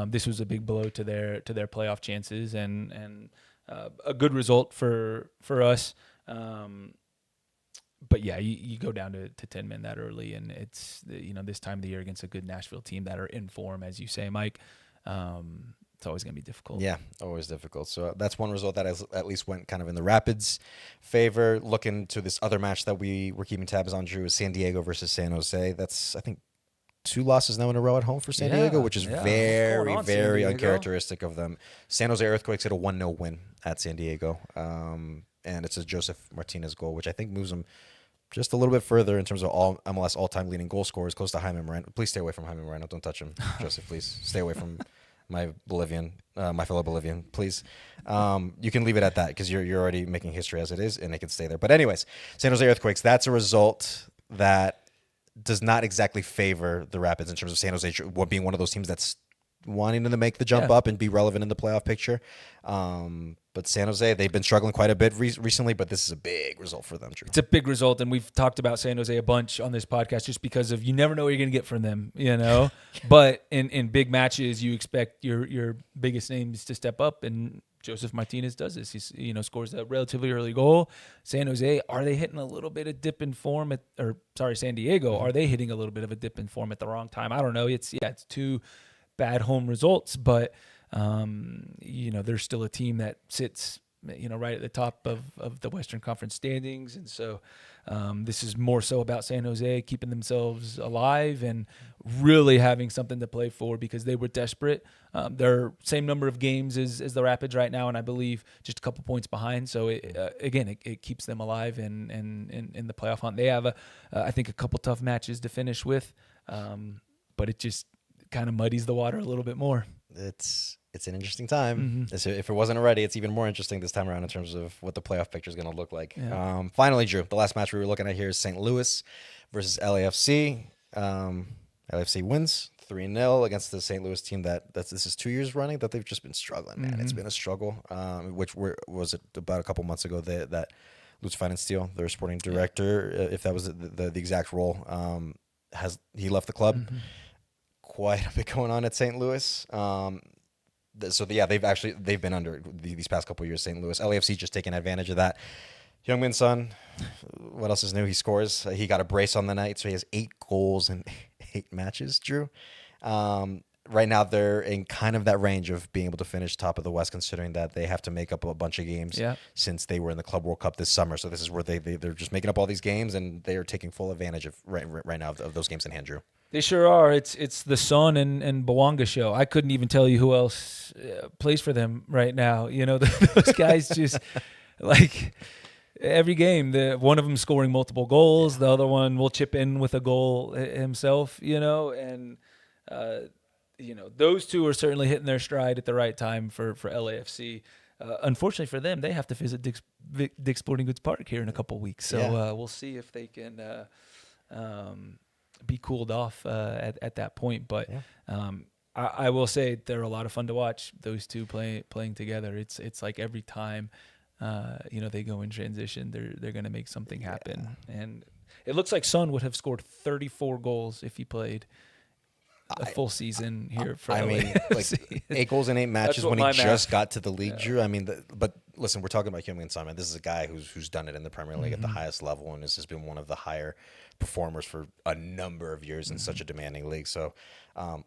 [SPEAKER 2] this was a big blow to their playoff chances and a good result for us. But yeah, you go down to 10 men that early, and it's this time of the year against a good Nashville team that are in form, as you say, Mike. It's always going to be difficult.
[SPEAKER 1] Yeah, always difficult. So that's one result that at least went kind of in the Rapids' favor. Looking to this other match that we were keeping tabs on, Drew, is San Diego versus San Jose. That's, I think, 2 losses now in a row at home for San Diego, which is very, very uncharacteristic of them. San Jose Earthquakes had a 1-0 win at San Diego, and it's a Joseph Martinez goal, which I think moves them just a little bit further in terms of all MLS all-time leading goal scorers, close to Jaime Moreno. Please stay away from Jaime Moreno. Don't touch him, Joseph. Please stay away from my fellow Bolivian, please. You can leave it at that because you're already making history as it is, and it can stay there. But anyways, San Jose Earthquakes, that's a result that does not exactly favor the Rapids in terms of San Jose being one of those teams that's wanting to make the jump up and be relevant in the playoff picture. But San Jose, they've been struggling quite a bit recently, but this is a big result for them, Drew.
[SPEAKER 2] It's a big result, and we've talked about San Jose a bunch on this podcast just because of you never know what you're going to get from them, But in big matches, you expect your biggest names to step up, and Joseph Martinez does this. He scores a relatively early goal. San Jose, are they hitting a little bit of dip in form San Diego, are they hitting a little bit of a dip in form at the wrong time? I don't know. It's 2 bad home results, but they're still a team that sits, right at the top of the Western Conference standings. And so this is more so about San Jose keeping themselves alive and really having something to play for because they were desperate. They're same number of games as the Rapids right now, and I believe just a couple points behind. So it keeps them alive and in the playoff hunt. They have I think a couple tough matches to finish with, but it just kind of muddies the water a little bit more.
[SPEAKER 1] It's an interesting time. If it wasn't already, it's even more interesting this time around in terms of what the playoff picture is going to look like. Yeah. Finally, Drew, the last match we were looking at here is St. Louis versus LAFC. LAFC wins 3-0 against the St. Louis team this is 2 years running that they've just been struggling, man. It's been a struggle, which was it about a couple months ago that Lutz Pfannenstiel, their sporting director, if that was the exact role, he left the club. Quite a bit going on at St. Louis. They've been under these past couple of years. St. Louis, LAFC just taking advantage of that. Heung-min Son, what else is new? He scores. He got a brace on the night, so he has 8 goals in 8 matches. Drew. Right now, they're in kind of that range of being able to finish top of the West, considering that they have to make up a bunch of games since they were in the Club World Cup this summer. So this is where they're just making up all these games, and they are taking full advantage of right now of those games in hand, Drew.
[SPEAKER 2] They sure are. It's the Son and Bawanga show. I couldn't even tell you who else plays for them right now. Those guys just like every game. One of them scoring multiple goals. The other one will chip in with a goal himself. And those two are certainly hitting their stride at the right time for LAFC. Unfortunately for them, they have to visit Dick's Sporting Goods Park here in a couple weeks. So we'll see if they can be cooled off at that point. But I will say they're a lot of fun to watch. Those two playing together. It's like every time, they go in transition, they're going to make something happen. Yeah. And it looks like Son would have scored 34 goals if he played a full season here for
[SPEAKER 1] I mean, like 8 goals in 8 matches when he just got to the league, Drew. I mean, but listen, we're talking about Heung-min Son. This is a guy who's done it in the Premier League at the highest level and has been one of the higher performers for a number of years in such a demanding league. So,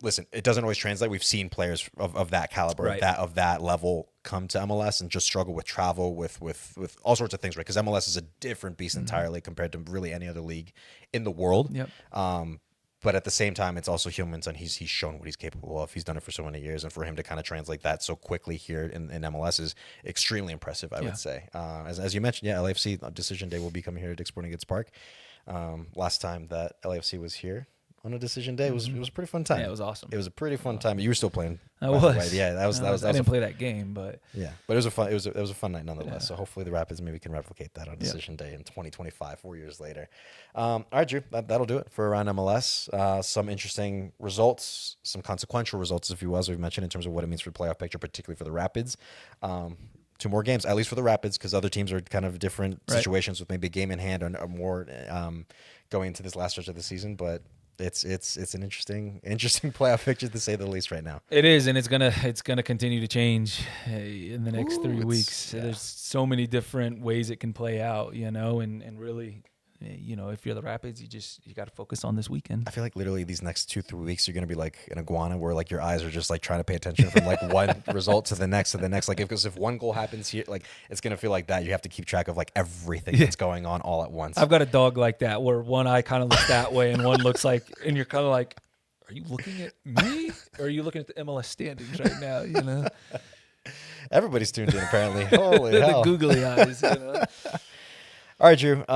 [SPEAKER 1] listen, it doesn't always translate. We've seen players of that caliber, right, of that level come to MLS and just struggle with travel, with all sorts of things, right? Because MLS is a different beast entirely compared to really any other league in the world.
[SPEAKER 2] Yep.
[SPEAKER 1] But at the same time, it's also Heung-min Son. He's shown what he's capable of. He's done it for so many years, and for him to kind of translate that so quickly here in MLS is extremely impressive, I would say. As you mentioned, LAFC decision day will be coming here at Dick's Sporting Goods Park. Last time that LAFC was here on a decision day, it was a pretty fun time.
[SPEAKER 2] Yeah, it was awesome.
[SPEAKER 1] It was a pretty fun time. You were still playing.
[SPEAKER 2] I was.
[SPEAKER 1] Yeah, that was.
[SPEAKER 2] I didn't play that game, but
[SPEAKER 1] but it was a fun. It was a fun night nonetheless. Yeah. So hopefully the Rapids maybe can replicate that on decision day in 2025, 4 years later. All right, Drew, that'll do it for Around MLS. Some interesting results, some consequential results, if you will, as we've mentioned, in terms of what it means for the playoff picture, particularly for the Rapids. 2 more games, at least for the Rapids, because other teams are kind of different situations with maybe a game in hand or more going into this last stretch of the season, but. It's an interesting playoff picture to say the least right now.
[SPEAKER 2] It is, and it's gonna continue to change in the next 3 weeks. Yeah. There's so many different ways it can play out, and really, if you're the Rapids, you got to focus on this weekend.
[SPEAKER 1] I feel like literally these next 2-3 weeks you're gonna be like an iguana, where like your eyes are just like trying to pay attention from like one result to the next. Like if one goal happens here, like it's gonna feel like that. You have to keep track of like everything that's going on all at once.
[SPEAKER 2] I've got a dog like that, where one eye kind of looks that way and one looks like, and you're kind of like, are you looking at me or are you looking at the MLS standings right now?
[SPEAKER 1] Everybody's tuned in apparently. Holy hell.
[SPEAKER 2] The googly eyes.
[SPEAKER 1] All right, Drew.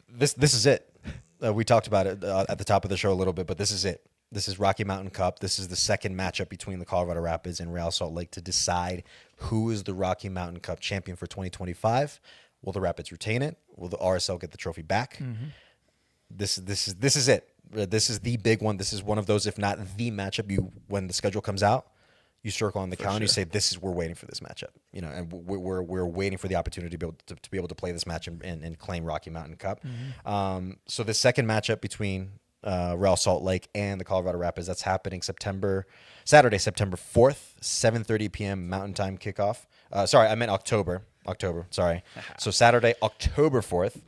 [SPEAKER 1] This is it. We talked about it at the top of the show a little bit, but this is it. This is Rocky Mountain Cup. This is the second matchup between the Colorado Rapids and Real Salt Lake to decide who is the Rocky Mountain Cup champion for 2025. Will the Rapids retain it? Will the RSL get the trophy back? Mm-hmm. This is it. This is the big one. This is one of those, if not the matchup. When the schedule comes out, you circle on the calendar. You say, we're waiting for this matchup. And we're waiting for the opportunity to be able to play this match and claim Rocky Mountain Cup. Mm-hmm. So the second matchup between Real Salt Lake and the Colorado Rapids, that's happening Saturday, September 4th, 7:30 p.m. Mountain Time kickoff. Sorry, I meant October. Sorry. So Saturday, October 4th,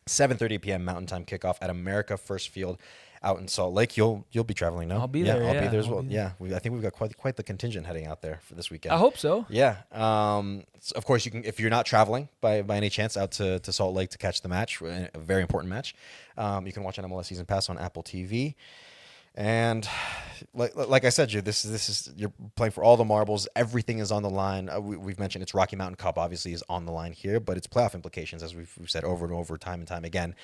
[SPEAKER 1] 7:30 p.m. Mountain Time kickoff at America First Field out in Salt Lake. You'll be traveling, no?
[SPEAKER 2] I'll be there.
[SPEAKER 1] I'll be there as well. Yeah, I think we've got quite the contingent heading out there for this weekend.
[SPEAKER 2] I hope so.
[SPEAKER 1] Yeah. Of course, you can, if you're not traveling by any chance out to Salt Lake to catch the match, a very important match. You can watch an MLS Season Pass on Apple TV. And like I said, Drew, this is you're playing for all the marbles. Everything is on the line. We've mentioned it's Rocky Mountain Cup, obviously, is on the line here, but it's playoff implications, as we've said over and over, time and time again.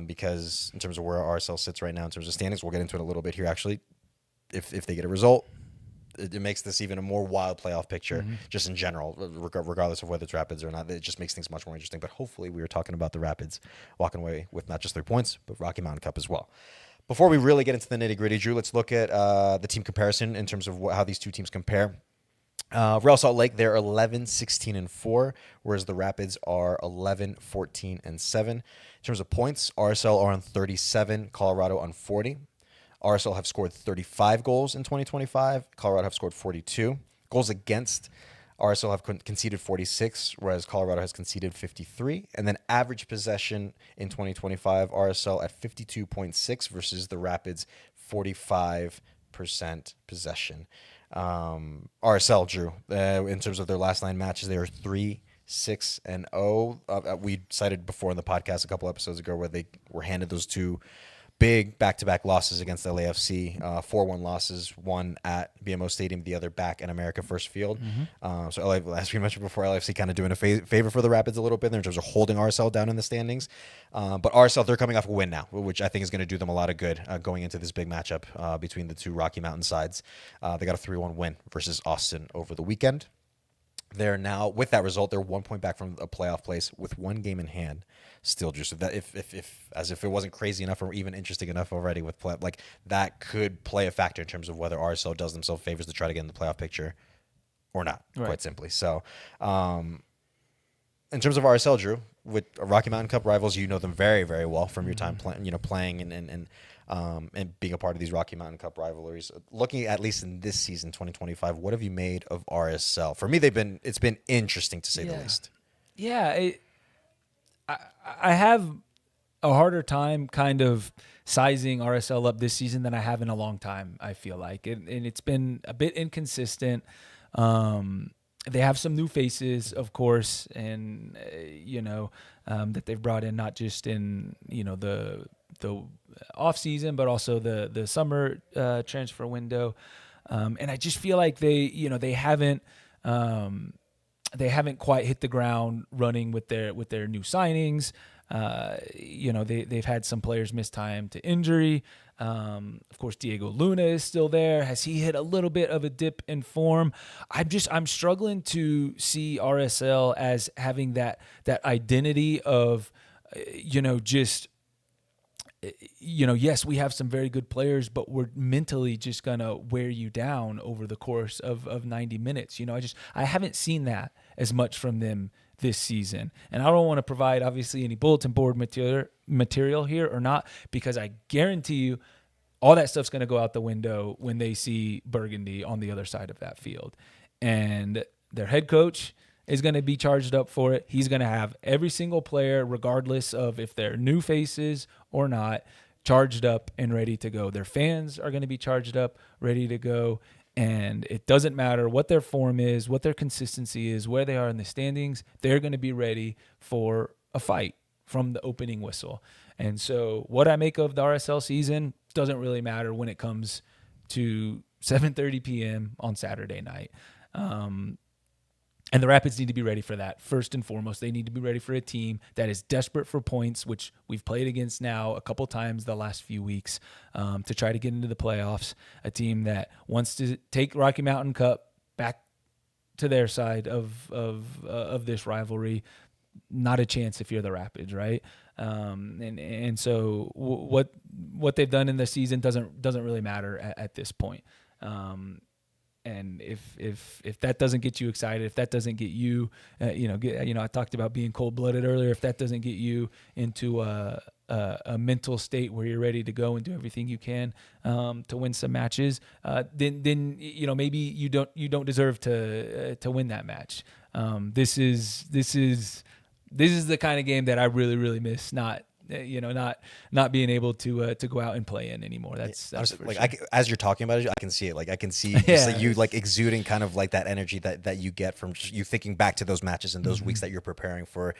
[SPEAKER 1] Because in terms of where RSL sits right now, in terms of standings, we'll get into it a little bit here. Actually, if they get a result, it makes this even a more wild playoff picture, just in general, regardless of whether it's Rapids or not. It just makes things much more interesting. But hopefully, we were talking about the Rapids walking away with not just 3 points, but Rocky Mountain Cup as well. Before we really get into the nitty-gritty, Drew, let's look at the team comparison in terms of how these two teams compare. Real Salt Lake, they're 11-16-4, whereas the Rapids are 11-14-7. In terms of points, RSL are on 37, Colorado on 40. RSL have scored 35 goals in 2025. Colorado have scored 42. Goals against, RSL have conceded 46, whereas Colorado has conceded 53. And then average possession in 2025, RSL at 52.6 versus the Rapids 45% possession. RSL, Drew, in terms of their last 9 matches, they are 3-6-0. We cited before in the podcast a couple episodes ago where they were handed those 2 big back-to-back losses against LAFC, 4-1 losses, one at BMO Stadium, the other back at America First Field. So as we mentioned before, LAFC kind of doing a favor for the Rapids a little bit there in terms of holding RSL down in the standings. But RSL, they're coming off a win now, which I think is going to do them a lot of good going into this big matchup between the two Rocky Mountain sides. They got a 3-1 win versus Austin over the weekend. They're now, with that result, they're 1 point back from a playoff place with 1 game in hand. Still, just that if as if it wasn't crazy enough or even interesting enough already with play, like that could play a factor in terms of whether RSL does themselves favors to try to get in the playoff picture or not, quite simply. So, in terms of RSL, Drew, with Rocky Mountain Cup rivals, you know them very, very well from your time playing and being a part of these Rocky Mountain Cup rivalries. Looking at least in this season, 2025, what have you made of RSL? For me, it's been interesting to say the least.
[SPEAKER 2] Yeah, I have a harder time kind of sizing RSL up this season than I have in a long time, I feel like. And it's been a bit inconsistent. They have some new faces, of course, and, that they've brought in not just in, the off season, but also the summer transfer window. And I just feel like they haven't quite hit the ground running with their new signings. They've had some players miss time to injury. Of course, Diego Luna is still there. Has he hit a little bit of a dip in form? I'm struggling to see RSL as having that identity of, yes, we have some very good players, but we're mentally just going to wear you down over the course of 90 minutes. I haven't seen that as much from them this season. And I don't want to provide, obviously, any bulletin board material here or not, because I guarantee you all that stuff's going to go out the window when they see Burgundy on the other side of that field. And their head coach is going to be charged up for it. He's going to have every single player, regardless of if they're new faces or not, charged up and ready to go. Their fans are going to be charged up, ready to go. And it doesn't matter what their form is, what their consistency is, where they are in the standings, they're going to be ready for a fight from the opening whistle. And so what I make of the RSL season doesn't really matter when it comes to 7:30 p.m. on Saturday night. And the Rapids need to be ready for that. First and foremost, they need to be ready for a team that is desperate for points, which we've played against now a couple times the last few weeks, to try to get into the playoffs. A team that wants to take Rocky Mountain Cup back to their side of this rivalry. Not a chance if you're the Rapids, right? And so what they've done in the season doesn't really matter at this point. And if that doesn't get you excited, if that doesn't get you, I talked about being cold-blooded earlier. If that doesn't get you into a mental state where you're ready to go and do everything you can to win some matches, then maybe you don't deserve to win that match. This is the kind of game that I really, really miss. Not being able to go out and play in anymore. That's
[SPEAKER 1] like
[SPEAKER 2] sure.
[SPEAKER 1] As you're talking about it, I can see it. Like I can see just like you like exuding kind of like that energy that you get from just you thinking back to those matches and those weeks that you're preparing for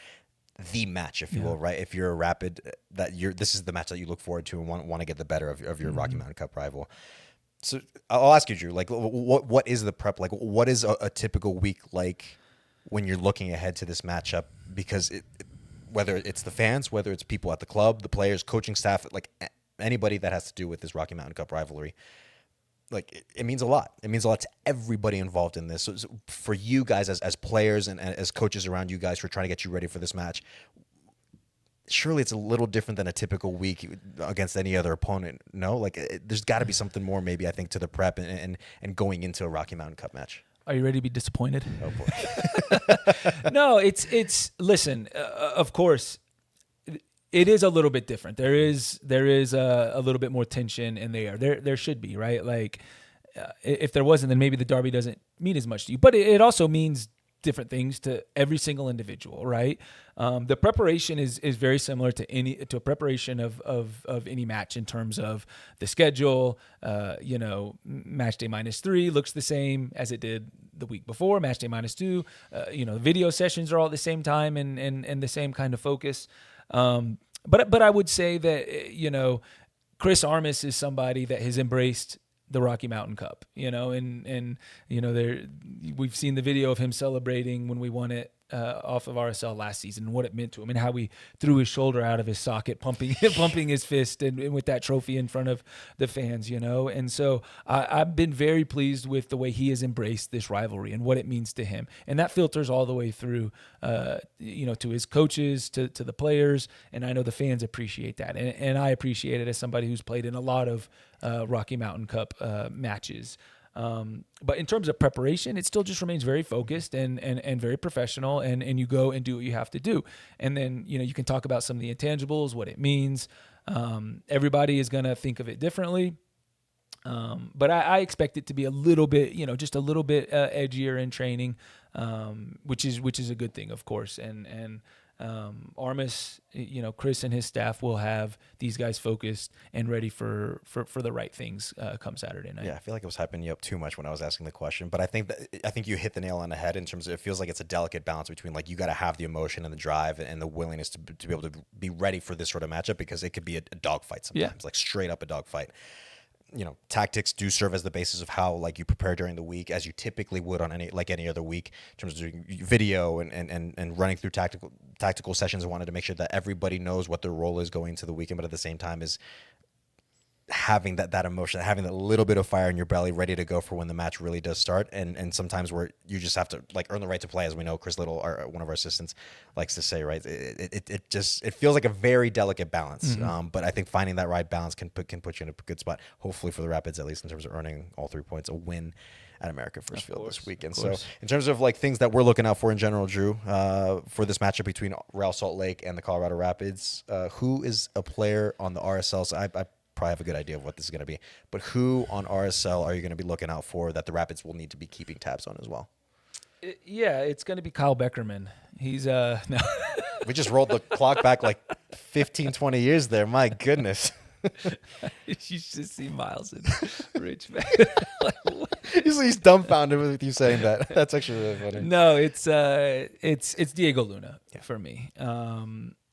[SPEAKER 1] the match, if you will, right? If you're a Rapid, this is the match that you look forward to and want to get the better of your Rocky Mountain Cup rival. So I'll ask you, Drew, like what is the prep like? What is a typical week like when you're looking ahead to this matchup? Because whether it's the fans, whether it's people at the club, the players, coaching staff, like anybody that has to do with this Rocky Mountain Cup rivalry, like it means a lot. It means a lot to everybody involved in this. So for you guys as players and as coaches around you guys who are trying to get you ready for this match, surely it's a little different than a typical week against any other opponent. No, like there's got to be something more, maybe I think, to the prep and going into a Rocky Mountain Cup match.
[SPEAKER 2] Are you ready to be disappointed?
[SPEAKER 1] Oh boy.
[SPEAKER 2] No, it's listen, of course it is a little bit different. There is a little bit more tension in the air. There should be, right? Like if there wasn't, then maybe the derby doesn't mean as much to you, but it also means different things to every single individual, right? The preparation is very similar to a preparation of any match in terms of the schedule. Match day -3 looks the same as it did the week before. Match day -2, the video sessions are all at the same time and the same kind of focus. But I would say that Chris Armas is somebody that has embraced the Rocky Mountain Cup, and we've seen the video of him celebrating when we won it off of RSL last season and what it meant to him and how he threw his shoulder out of his socket, pumping his fist and with that trophy in front of the fans, And so I've been very pleased with the way he has embraced this rivalry and what it means to him. And that filters all the way through, to his coaches, to the players. And I know the fans appreciate that. And I appreciate it as somebody who's played in a lot of Rocky Mountain Cup matches. But in terms of preparation, it still just remains very focused and very professional, and you go and do what you have to do. And then, you can talk about some of the intangibles, what it means. Everybody is going to think of it differently. But I expect it to be a little bit, just a little bit edgier in training, which is a good thing, of course. And Armis, Chris and his staff will have these guys focused and ready for the right things come Saturday night.
[SPEAKER 1] Yeah, I feel like I was hyping you up too much when I was asking the question, but I think you hit the nail on the head in terms of it feels like it's a delicate balance between like you got to have the emotion and the drive and the willingness to be able to be ready for this sort of matchup because it could be a dogfight sometimes, like straight up a dogfight. Tactics do serve as the basis of how like you prepare during the week as you typically would on any other week in terms of doing video and running through tactical sessions. I wanted to make sure that everybody knows what their role is going into the weekend, but at the same time is having that emotion, having that little bit of fire in your belly ready to go for when the match really does start. And sometimes where you just have to like earn the right to play, as we know Chris Little, one of our assistants, likes to say, right? It feels like a very delicate balance. But I think finding that right balance can put you in a good spot, hopefully for the Rapids, at least in terms of earning all 3 points, a win at America First Field this weekend. So in terms of like things that we're looking out for in general, Drew, for this matchup between Real Salt Lake and the Colorado Rapids, who is a player on the RSL? So I probably have a good idea of what this is going to be, but who on RSL are you going to be looking out for that the Rapids will need to be keeping tabs on as well?
[SPEAKER 2] It's going to be Kyle Beckerman. He's no.
[SPEAKER 1] We just rolled the clock back like 15, 20 years there. My goodness.
[SPEAKER 2] You should see Miles and Rich, man.
[SPEAKER 1] He's dumbfounded with you saying that. That's actually really funny.
[SPEAKER 2] No, it's Diego Luna for me.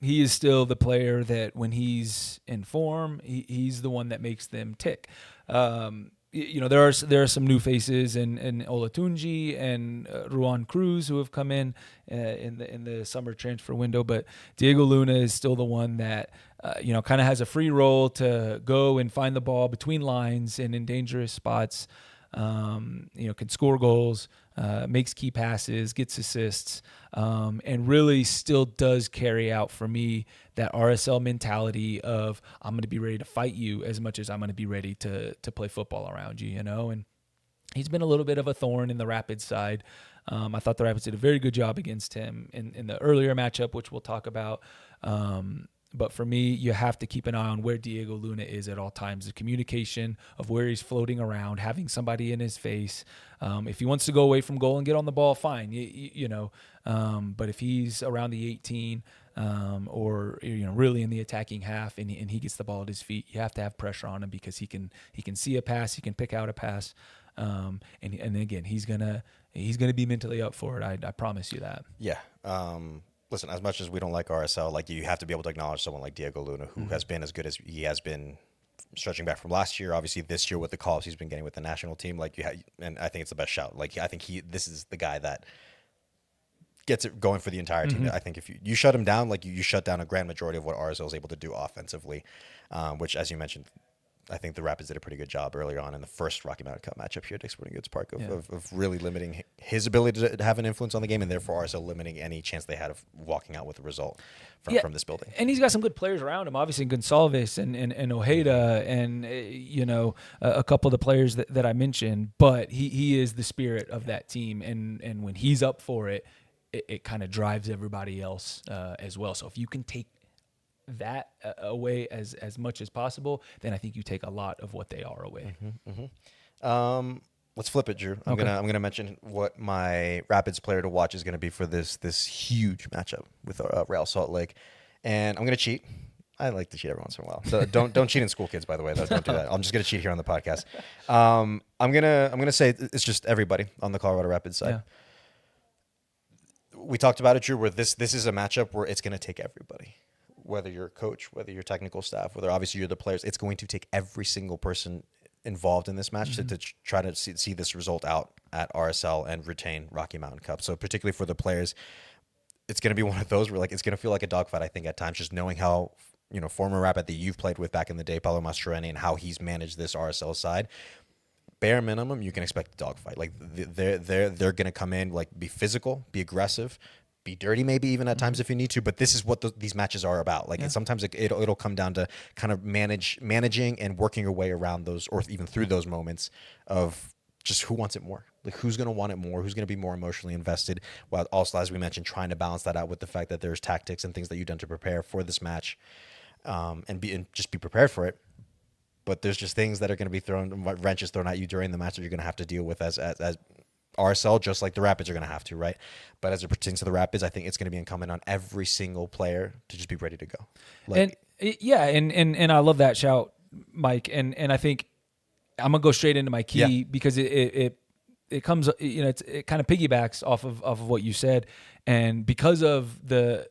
[SPEAKER 2] He is still the player that when he's in form, he's the one that makes them tick. There are some new faces in Olatunji and Ruan Cruz who have come in the summer transfer window, but Diego Luna is still the one that kind of has a free role to go and find the ball between lines and in dangerous spots. Can score goals, makes key passes, gets assists, and really still does carry out for me that RSL mentality of I'm going to be ready to fight you as much as I'm going to be ready to play football around you, and he's been a little bit of a thorn in the Rapids side. I thought the Rapids did a very good job against him in the earlier matchup, which we'll talk about. But for me, you have to keep an eye on where Diego Luna is at all times. The communication of where he's floating around, having somebody in his face. If he wants to go away from goal and get on the ball, fine. But if he's around the 18 or really in the attacking half and he gets the ball at his feet, you have to have pressure on him because he can see a pass, he can pick out a pass, and again he's gonna be mentally up for it. I promise you that.
[SPEAKER 1] Yeah. Listen, as much as we don't like RSL, like you have to be able to acknowledge someone like Diego Luna, who has been as good as he has been stretching back from last year. Obviously, this year with the calls he's been getting with the national team, and I think it's the best shout. Like I think this is the guy that gets it going for the entire team. I think if you shut him down, like you shut down a grand majority of what RSL is able to do offensively, which, as you mentioned, I think the Rapids did a pretty good job earlier on in the first Rocky Mountain Cup matchup here at Sporting Goods Park of really limiting his ability to have an influence on the game, and therefore also limiting any chance they had of walking out with a result from this building.
[SPEAKER 2] And he's got some good players around him, obviously Gonsalves and Ojeda and a couple of the players that I mentioned, but he is the spirit of that team, and when he's up for it, it kind of drives everybody else as well. So if you can take that away as much as possible, then I think you take a lot of what they are away.
[SPEAKER 1] Let's flip it, Drew. I'm gonna mention what my Rapids player to watch is gonna be for this huge matchup with Real Salt Lake, and I'm gonna cheat. I like to cheat every once in a while. So don't cheat in school, kids. By the way, don't do that. I'm just gonna cheat here on the podcast. I'm gonna say it's just everybody on the Colorado Rapids side. We talked about it, Drew. Where this is a matchup where it's gonna take everybody. Whether you're a coach, whether you're technical staff, whether obviously you're the players, it's going to take every single person involved in this match to try to see this result out at RSL and retain Rocky Mountain Cup. So particularly for the players, it's going to be one of those where like it's going to feel like a dogfight. I think at times, just knowing how former Rapid that you've played with back in the day, Paolo Mastroeni, and how he's managed this RSL side. Bare minimum, you can expect a dogfight. Like they're going to come in, like be physical, be aggressive, be dirty, maybe even at times if you need to. But this is what these matches are about. Like sometimes it'll come down to kind of managing and working your way around those, or even through those moments of just who wants it more. Like who's going to want it more, who's going to be more emotionally invested, while also, as we mentioned, trying to balance that out with the fact that there's tactics and things that you've done to prepare for this match, and just be prepared for it. But there's just things that are going to be wrenches thrown at you during the match that you're going to have to deal with as RSL, just like the Rapids are going to have to, right? But as it pertains to the Rapids, I think it's going to be incumbent on every single player to just be ready to go.
[SPEAKER 2] And I love that shout, Mike. And I think I'm gonna go straight into my key because it comes, it kind of piggybacks off of what you said, and because of the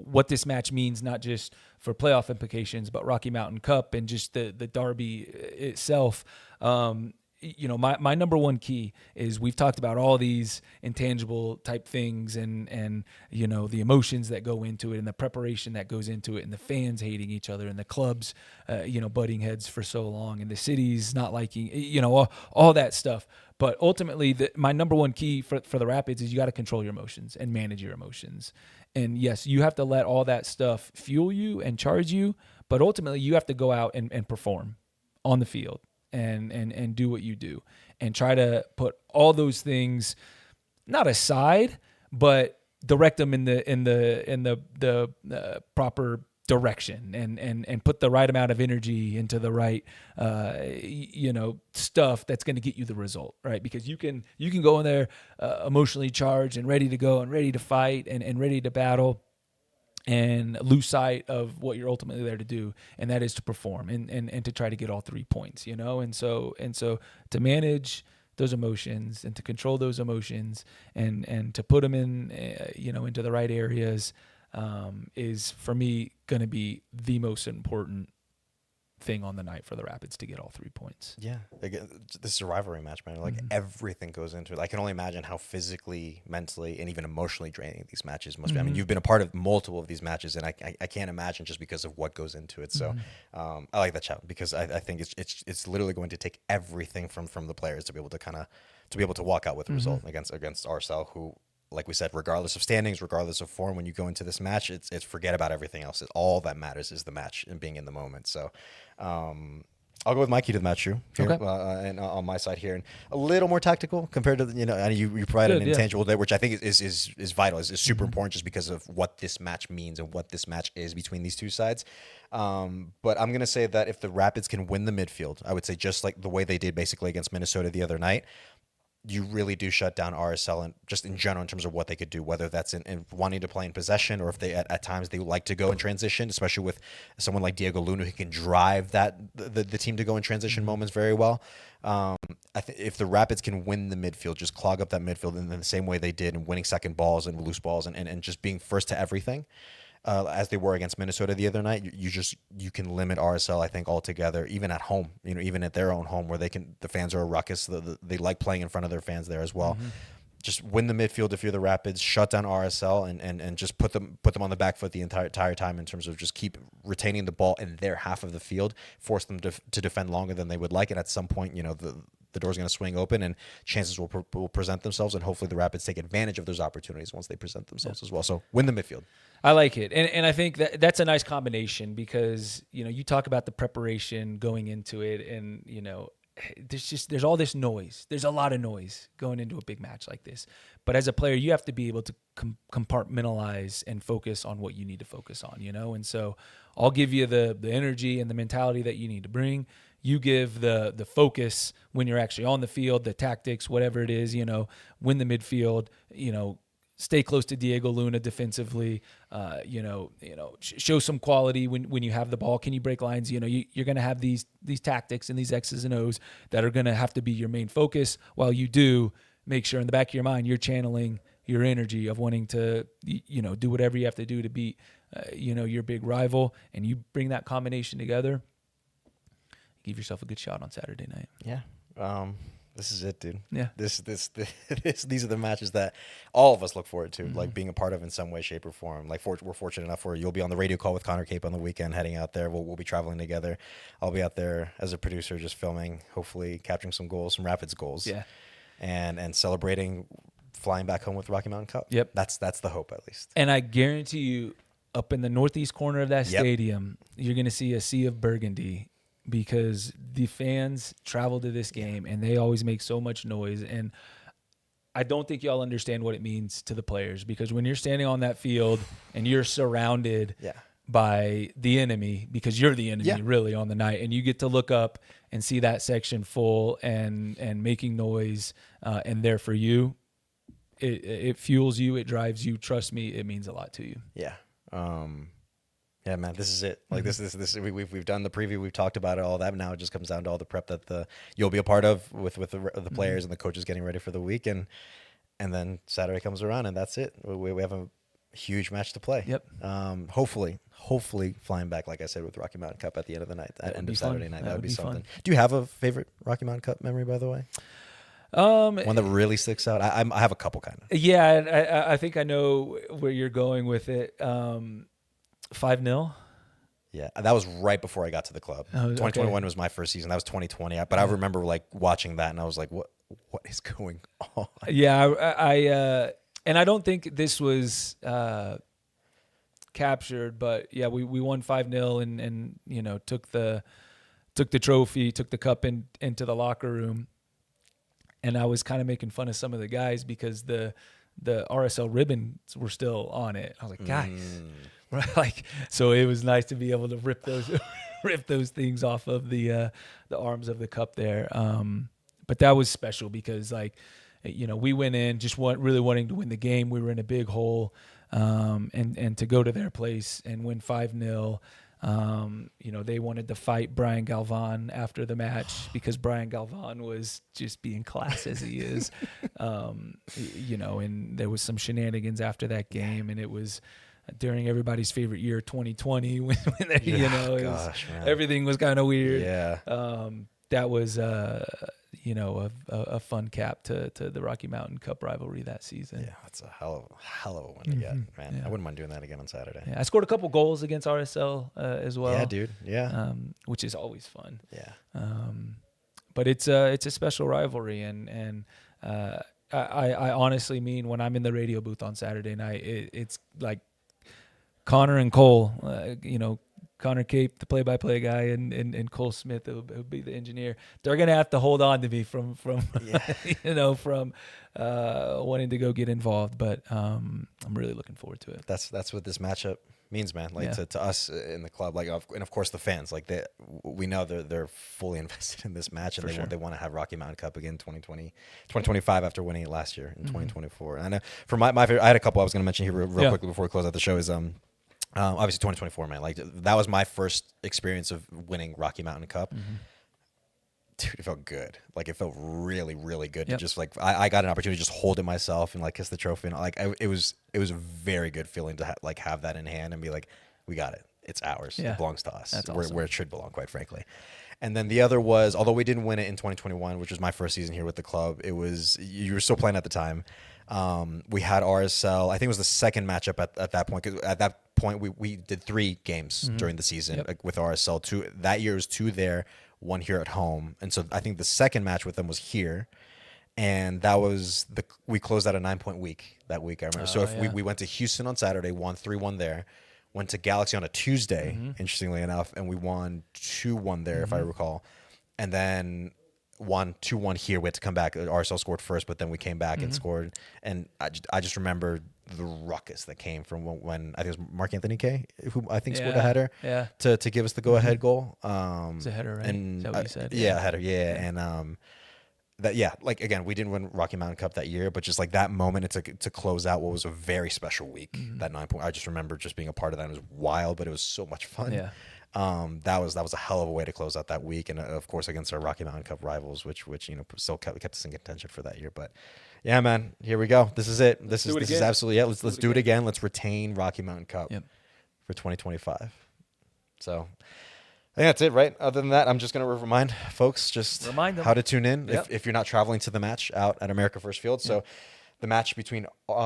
[SPEAKER 2] what this match means, not just for playoff implications, but Rocky Mountain Cup and just the derby itself. My number one key is we've talked about all these intangible type things and the emotions that go into it and the preparation that goes into it and the fans hating each other and the clubs, butting heads for so long and the cities not liking, all that stuff. But ultimately, my number one key for the Rapids is you got to control your emotions and manage your emotions. And yes, you have to let all that stuff fuel you and charge you, but ultimately you have to go out and perform on the field and do what you do and try to put all those things not aside, but direct them in the proper direction and put the right amount of energy into the right stuff that's going to get you the result, right? Because you can go in there emotionally charged and ready to go and ready to fight and ready to battle and lose sight of what you're ultimately there to do, and that is to perform and to try to get all 3 points, and so to manage those emotions and to control those emotions and to put them in into the right areas is for me going to be the most important thing on the night for the Rapids to get all 3 points.
[SPEAKER 1] Yeah. Again, this is a rivalry match, man. Like everything goes into it. I can only imagine how physically, mentally, and even emotionally draining these matches must be. I mean, you've been a part of multiple of these matches, and I can't imagine just because of what goes into it. So I like that shout because I think it's literally going to take everything from the players to be able to walk out with a result against RSL, who, like we said, regardless of standings, regardless of form, when you go into this match, it's forget about everything else. All that matters is the match and being in the moment. So I'll go with my key to the match, Drew, here, and on my side here, and a little more tactical compared to and you provided an intangible there, which I think is vital, is super important, just because of what this match means and what this match is between these two sides. But I'm gonna say that if the Rapids can win the midfield, I would say just like the way they did basically against Minnesota the other night, you really do shut down RSL and just in general in terms of what they could do, whether that's in wanting to play in possession or if they at times they like to go in transition, especially with someone like Diego Luna who can drive the team to go in transition moments very well. I think if the Rapids can win the midfield, just clog up that midfield in the same way they did in winning second balls and loose balls and just being first to everything, as they were against Minnesota the other night, you can limit RSL, I think, altogether, even at home, even at their own home where the fans are a ruckus. They like playing in front of their fans there as well. Just win the midfield if you're the Rapids, shut down RSL and just put them on the back foot the entire time in terms of just keep retaining the ball in their half of the field, force them to defend longer than they would like. And at some point, the door's going to swing open and chances will present themselves, and hopefully the Rapids take advantage of those opportunities once they present themselves as well. So win the midfield.
[SPEAKER 2] I like it. And I think that's a nice combination because, you talk about the preparation going into it and, there's all this noise. There's a lot of noise going into a big match like this. But as a player, you have to be able to compartmentalize and focus on what you need to focus on, And so I'll give you the energy and the mentality that you need to bring. You give the focus when you're actually on the field, the tactics, whatever it is, win the midfield, stay close to Diego Luna defensively, show some quality when you have the ball. Can you break lines? You're going to have these tactics and these X's and O's that are going to have to be your main focus. While you do, make sure in the back of your mind you're channeling your energy of wanting to, do whatever you have to do to beat, your big rival, and you bring that combination together. Give yourself a good shot on Saturday night.
[SPEAKER 1] Yeah. This is it, dude.
[SPEAKER 2] Yeah.
[SPEAKER 1] These are the matches that all of us look forward to, like being a part of in some way, shape, or form. Like we're fortunate enough where you'll be on the radio call with Connor Cape on the weekend, heading out there. We'll be traveling together. I'll be out there as a producer, just filming, hopefully capturing some goals, some Rapids goals.
[SPEAKER 2] Yeah.
[SPEAKER 1] And celebrating flying back home with the Rocky Mountain Cup.
[SPEAKER 2] Yep.
[SPEAKER 1] That's the hope, at least.
[SPEAKER 2] And I guarantee you, up in the northeast corner of that
[SPEAKER 1] Yep.
[SPEAKER 2] stadium, you're going to see a sea of burgundy, because the fans travel to this game and they always make so much noise. And I don't think y'all understand what it means to the players, because when you're standing on that field and you're surrounded by the enemy, because you're the enemy really on the night, and you get to look up and see that section full and making noise and there for you, it fuels you, it drives you. Trust me, it means a lot to you.
[SPEAKER 1] Yeah. Yeah, man, this is it. Like this. We've done the preview. We've talked about it, all that. Now it just comes down to all the prep that you'll be a part of with the players and the coaches getting ready for the week, and then Saturday comes around and that's it. We have a huge match to play.
[SPEAKER 2] Yep.
[SPEAKER 1] Hopefully flying back, like I said, with Rocky Mountain Cup at the end of the night, at end of Saturday night. That would be something.
[SPEAKER 2] Fun.
[SPEAKER 1] Do you have a favorite Rocky Mountain Cup memory, by the way? One that really sticks out. I have a couple, kind of.
[SPEAKER 2] Yeah, I think I know where you're going with it. 5-0.
[SPEAKER 1] Yeah, that was right before I got to the club. 2021 was my first season. That was 2020. But I remember like watching that, and I was like, "What is going on?"
[SPEAKER 2] Yeah, I and I don't think this was captured, but yeah, we won 5-0 and took the trophy, took the cup into the locker room, and I was kind of making fun of some of the guys because the RSL ribbons were still on it. I was like, guys. Like, so it was nice to be able to rip those things off of the arms of the cup there. But that was special because, like, we went in just really wanting to win the game. We were in a big hole, and to go to their place and win 5-0. They wanted to fight Brian Galvan after the match because Brian Galvan was just being class as he is. And there was some shenanigans after that game, and it was during everybody's favorite year, 2020, when everything was kind of weird.
[SPEAKER 1] Yeah.
[SPEAKER 2] That was, a fun cap to the Rocky Mountain Cup rivalry that season.
[SPEAKER 1] Yeah, that's a hell of a one to get, man. Yeah. I wouldn't mind doing that again on Saturday.
[SPEAKER 2] Yeah, I scored a couple goals against RSL as well.
[SPEAKER 1] Yeah, dude. Yeah.
[SPEAKER 2] Which is always fun.
[SPEAKER 1] Yeah.
[SPEAKER 2] But it's a special rivalry, and I honestly mean, when I'm in the radio booth on Saturday night, it's like Connor and Cole, Connor Cape, the play-by-play guy, and Cole Smith, who'll be the engineer. They're gonna have to hold on to me from wanting to go get involved. But I'm really looking forward to it.
[SPEAKER 1] That's what this matchup means, man. Like to us in the club, like, and of course the fans. Like we know they're fully invested in this match, and they want to have Rocky Mountain Cup again 2025 after winning it last year in 2024. And I know for my favorite, I had a couple I was gonna mention here real quickly before we close out the show is obviously 2024, man. Like that was my first experience of winning Rocky Mountain Cup. Dude, it felt good. Like it felt really, really good to just like I got an opportunity to just hold it myself and like kiss the trophy, and like it was a very good feeling to have that in hand and be like, we got it. It's ours. It belongs to us.
[SPEAKER 2] That's
[SPEAKER 1] where it should belong, quite frankly. And then the other was, although we didn't win it in 2021, which was my first season here with the club, you were still playing at the time. We had RSL. I think it was the second matchup at that point. 'Cause at that point, we did 3 games during the season with RSL. That year was 2 there, 1 here at home. And so I think the second match with them was here. And that was we closed out a 9-point week that week, I remember. We went to Houston on Saturday, won 3-1 there. Went to Galaxy on a Tuesday, interestingly enough, and we won 2-1 there, if I recall. And then won 2-1 here. We had to come back. RSL scored first, but then we came back and scored. And I just remember the ruckus that came from when I think it was Mark Anthony K, who I think scored a header to give us the go-ahead goal.
[SPEAKER 2] It's a header, right?
[SPEAKER 1] And
[SPEAKER 2] is that what you said?
[SPEAKER 1] Yeah, header, yeah. And like again, we didn't win Rocky Mountain Cup that year, but just like that moment, to close out what was a very special week. That 9-point, I just remember just being a part of that. It was wild, but it was so much fun.
[SPEAKER 2] Yeah.
[SPEAKER 1] That was a hell of a way to close out that week, and of course against our Rocky Mountain Cup rivals, which still kept us in contention for that year. But yeah, man, here we go. This is it. This is absolutely it. Let's do it again. Let's retain Rocky Mountain Cup for 2025. So think that's it, right? Other than that, I'm just going to remind folks
[SPEAKER 2] Remind them.
[SPEAKER 1] how to tune in
[SPEAKER 2] Yep.
[SPEAKER 1] if you're not traveling to the match out at America First Field. So the match between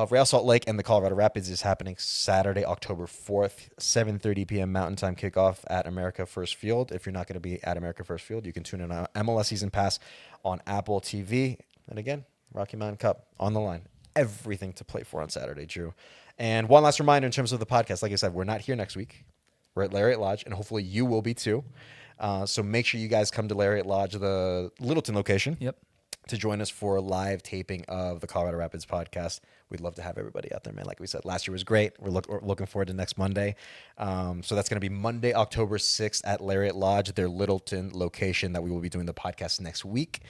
[SPEAKER 1] Real Salt Lake and the Colorado Rapids is happening Saturday, October 4th, 7:30 p.m. Mountain Time kickoff at America First Field. If you're not going to be at America First Field, you can tune in on MLS Season Pass on Apple TV. And again, Rocky Mountain Cup on the line. Everything to play for on Saturday, Drew. And one last reminder in terms of the podcast. Like I said, we're not here next week. We're at Lariat Lodge, and hopefully you will be too. So make sure you guys come to Lariat Lodge, the Littleton location.
[SPEAKER 2] Yep.
[SPEAKER 1] To join us for a live taping of the Colorado Rapids podcast. We'd love to have everybody out there, man. Like we said, last year was great. We're looking forward to next Monday. So that's going to be Monday, October 6th at Lariat Lodge, their Littleton location that we will be doing the podcast next week.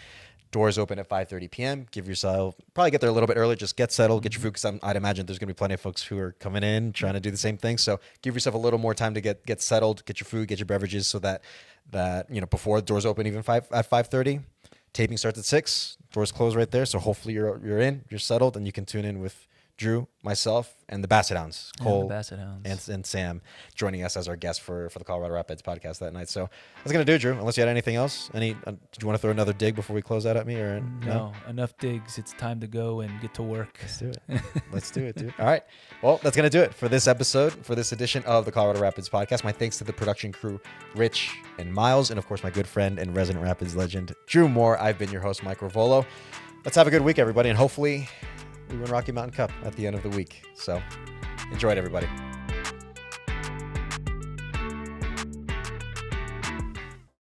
[SPEAKER 1] Doors open at 5:30 p.m. Give yourself, probably get there a little bit early. Just get settled, get your food, because I'd imagine there's going to be plenty of folks who are coming in trying to do the same thing. So give yourself a little more time to get settled, get your food, get your beverages, so that before the doors open, even at 5:30. Taping starts at 6. Doors close right there. So hopefully you're settled, and you can tune in with Drew, myself, and the Basset Hounds, Cole,
[SPEAKER 2] the Basset Hounds.
[SPEAKER 1] and Sam, joining us as our guest for the Colorado Rapids podcast that night. So that's going to do, Drew, unless you had anything else. Did you want to throw another dig before we close that at me? Or
[SPEAKER 2] No, enough digs. It's time to go and get to work.
[SPEAKER 1] Let's do it. Let's do it, dude. All right. Well, that's going to do it for this episode, for this edition of the Colorado Rapids podcast. My thanks to the production crew, Rich and Miles, and of course, my good friend and resident Rapids legend, Drew Moore. I've been your host, Mike Ravolo. Let's have a good week, everybody, and hopefully we win Rocky Mountain Cup at the end of the week. So enjoy it, everybody.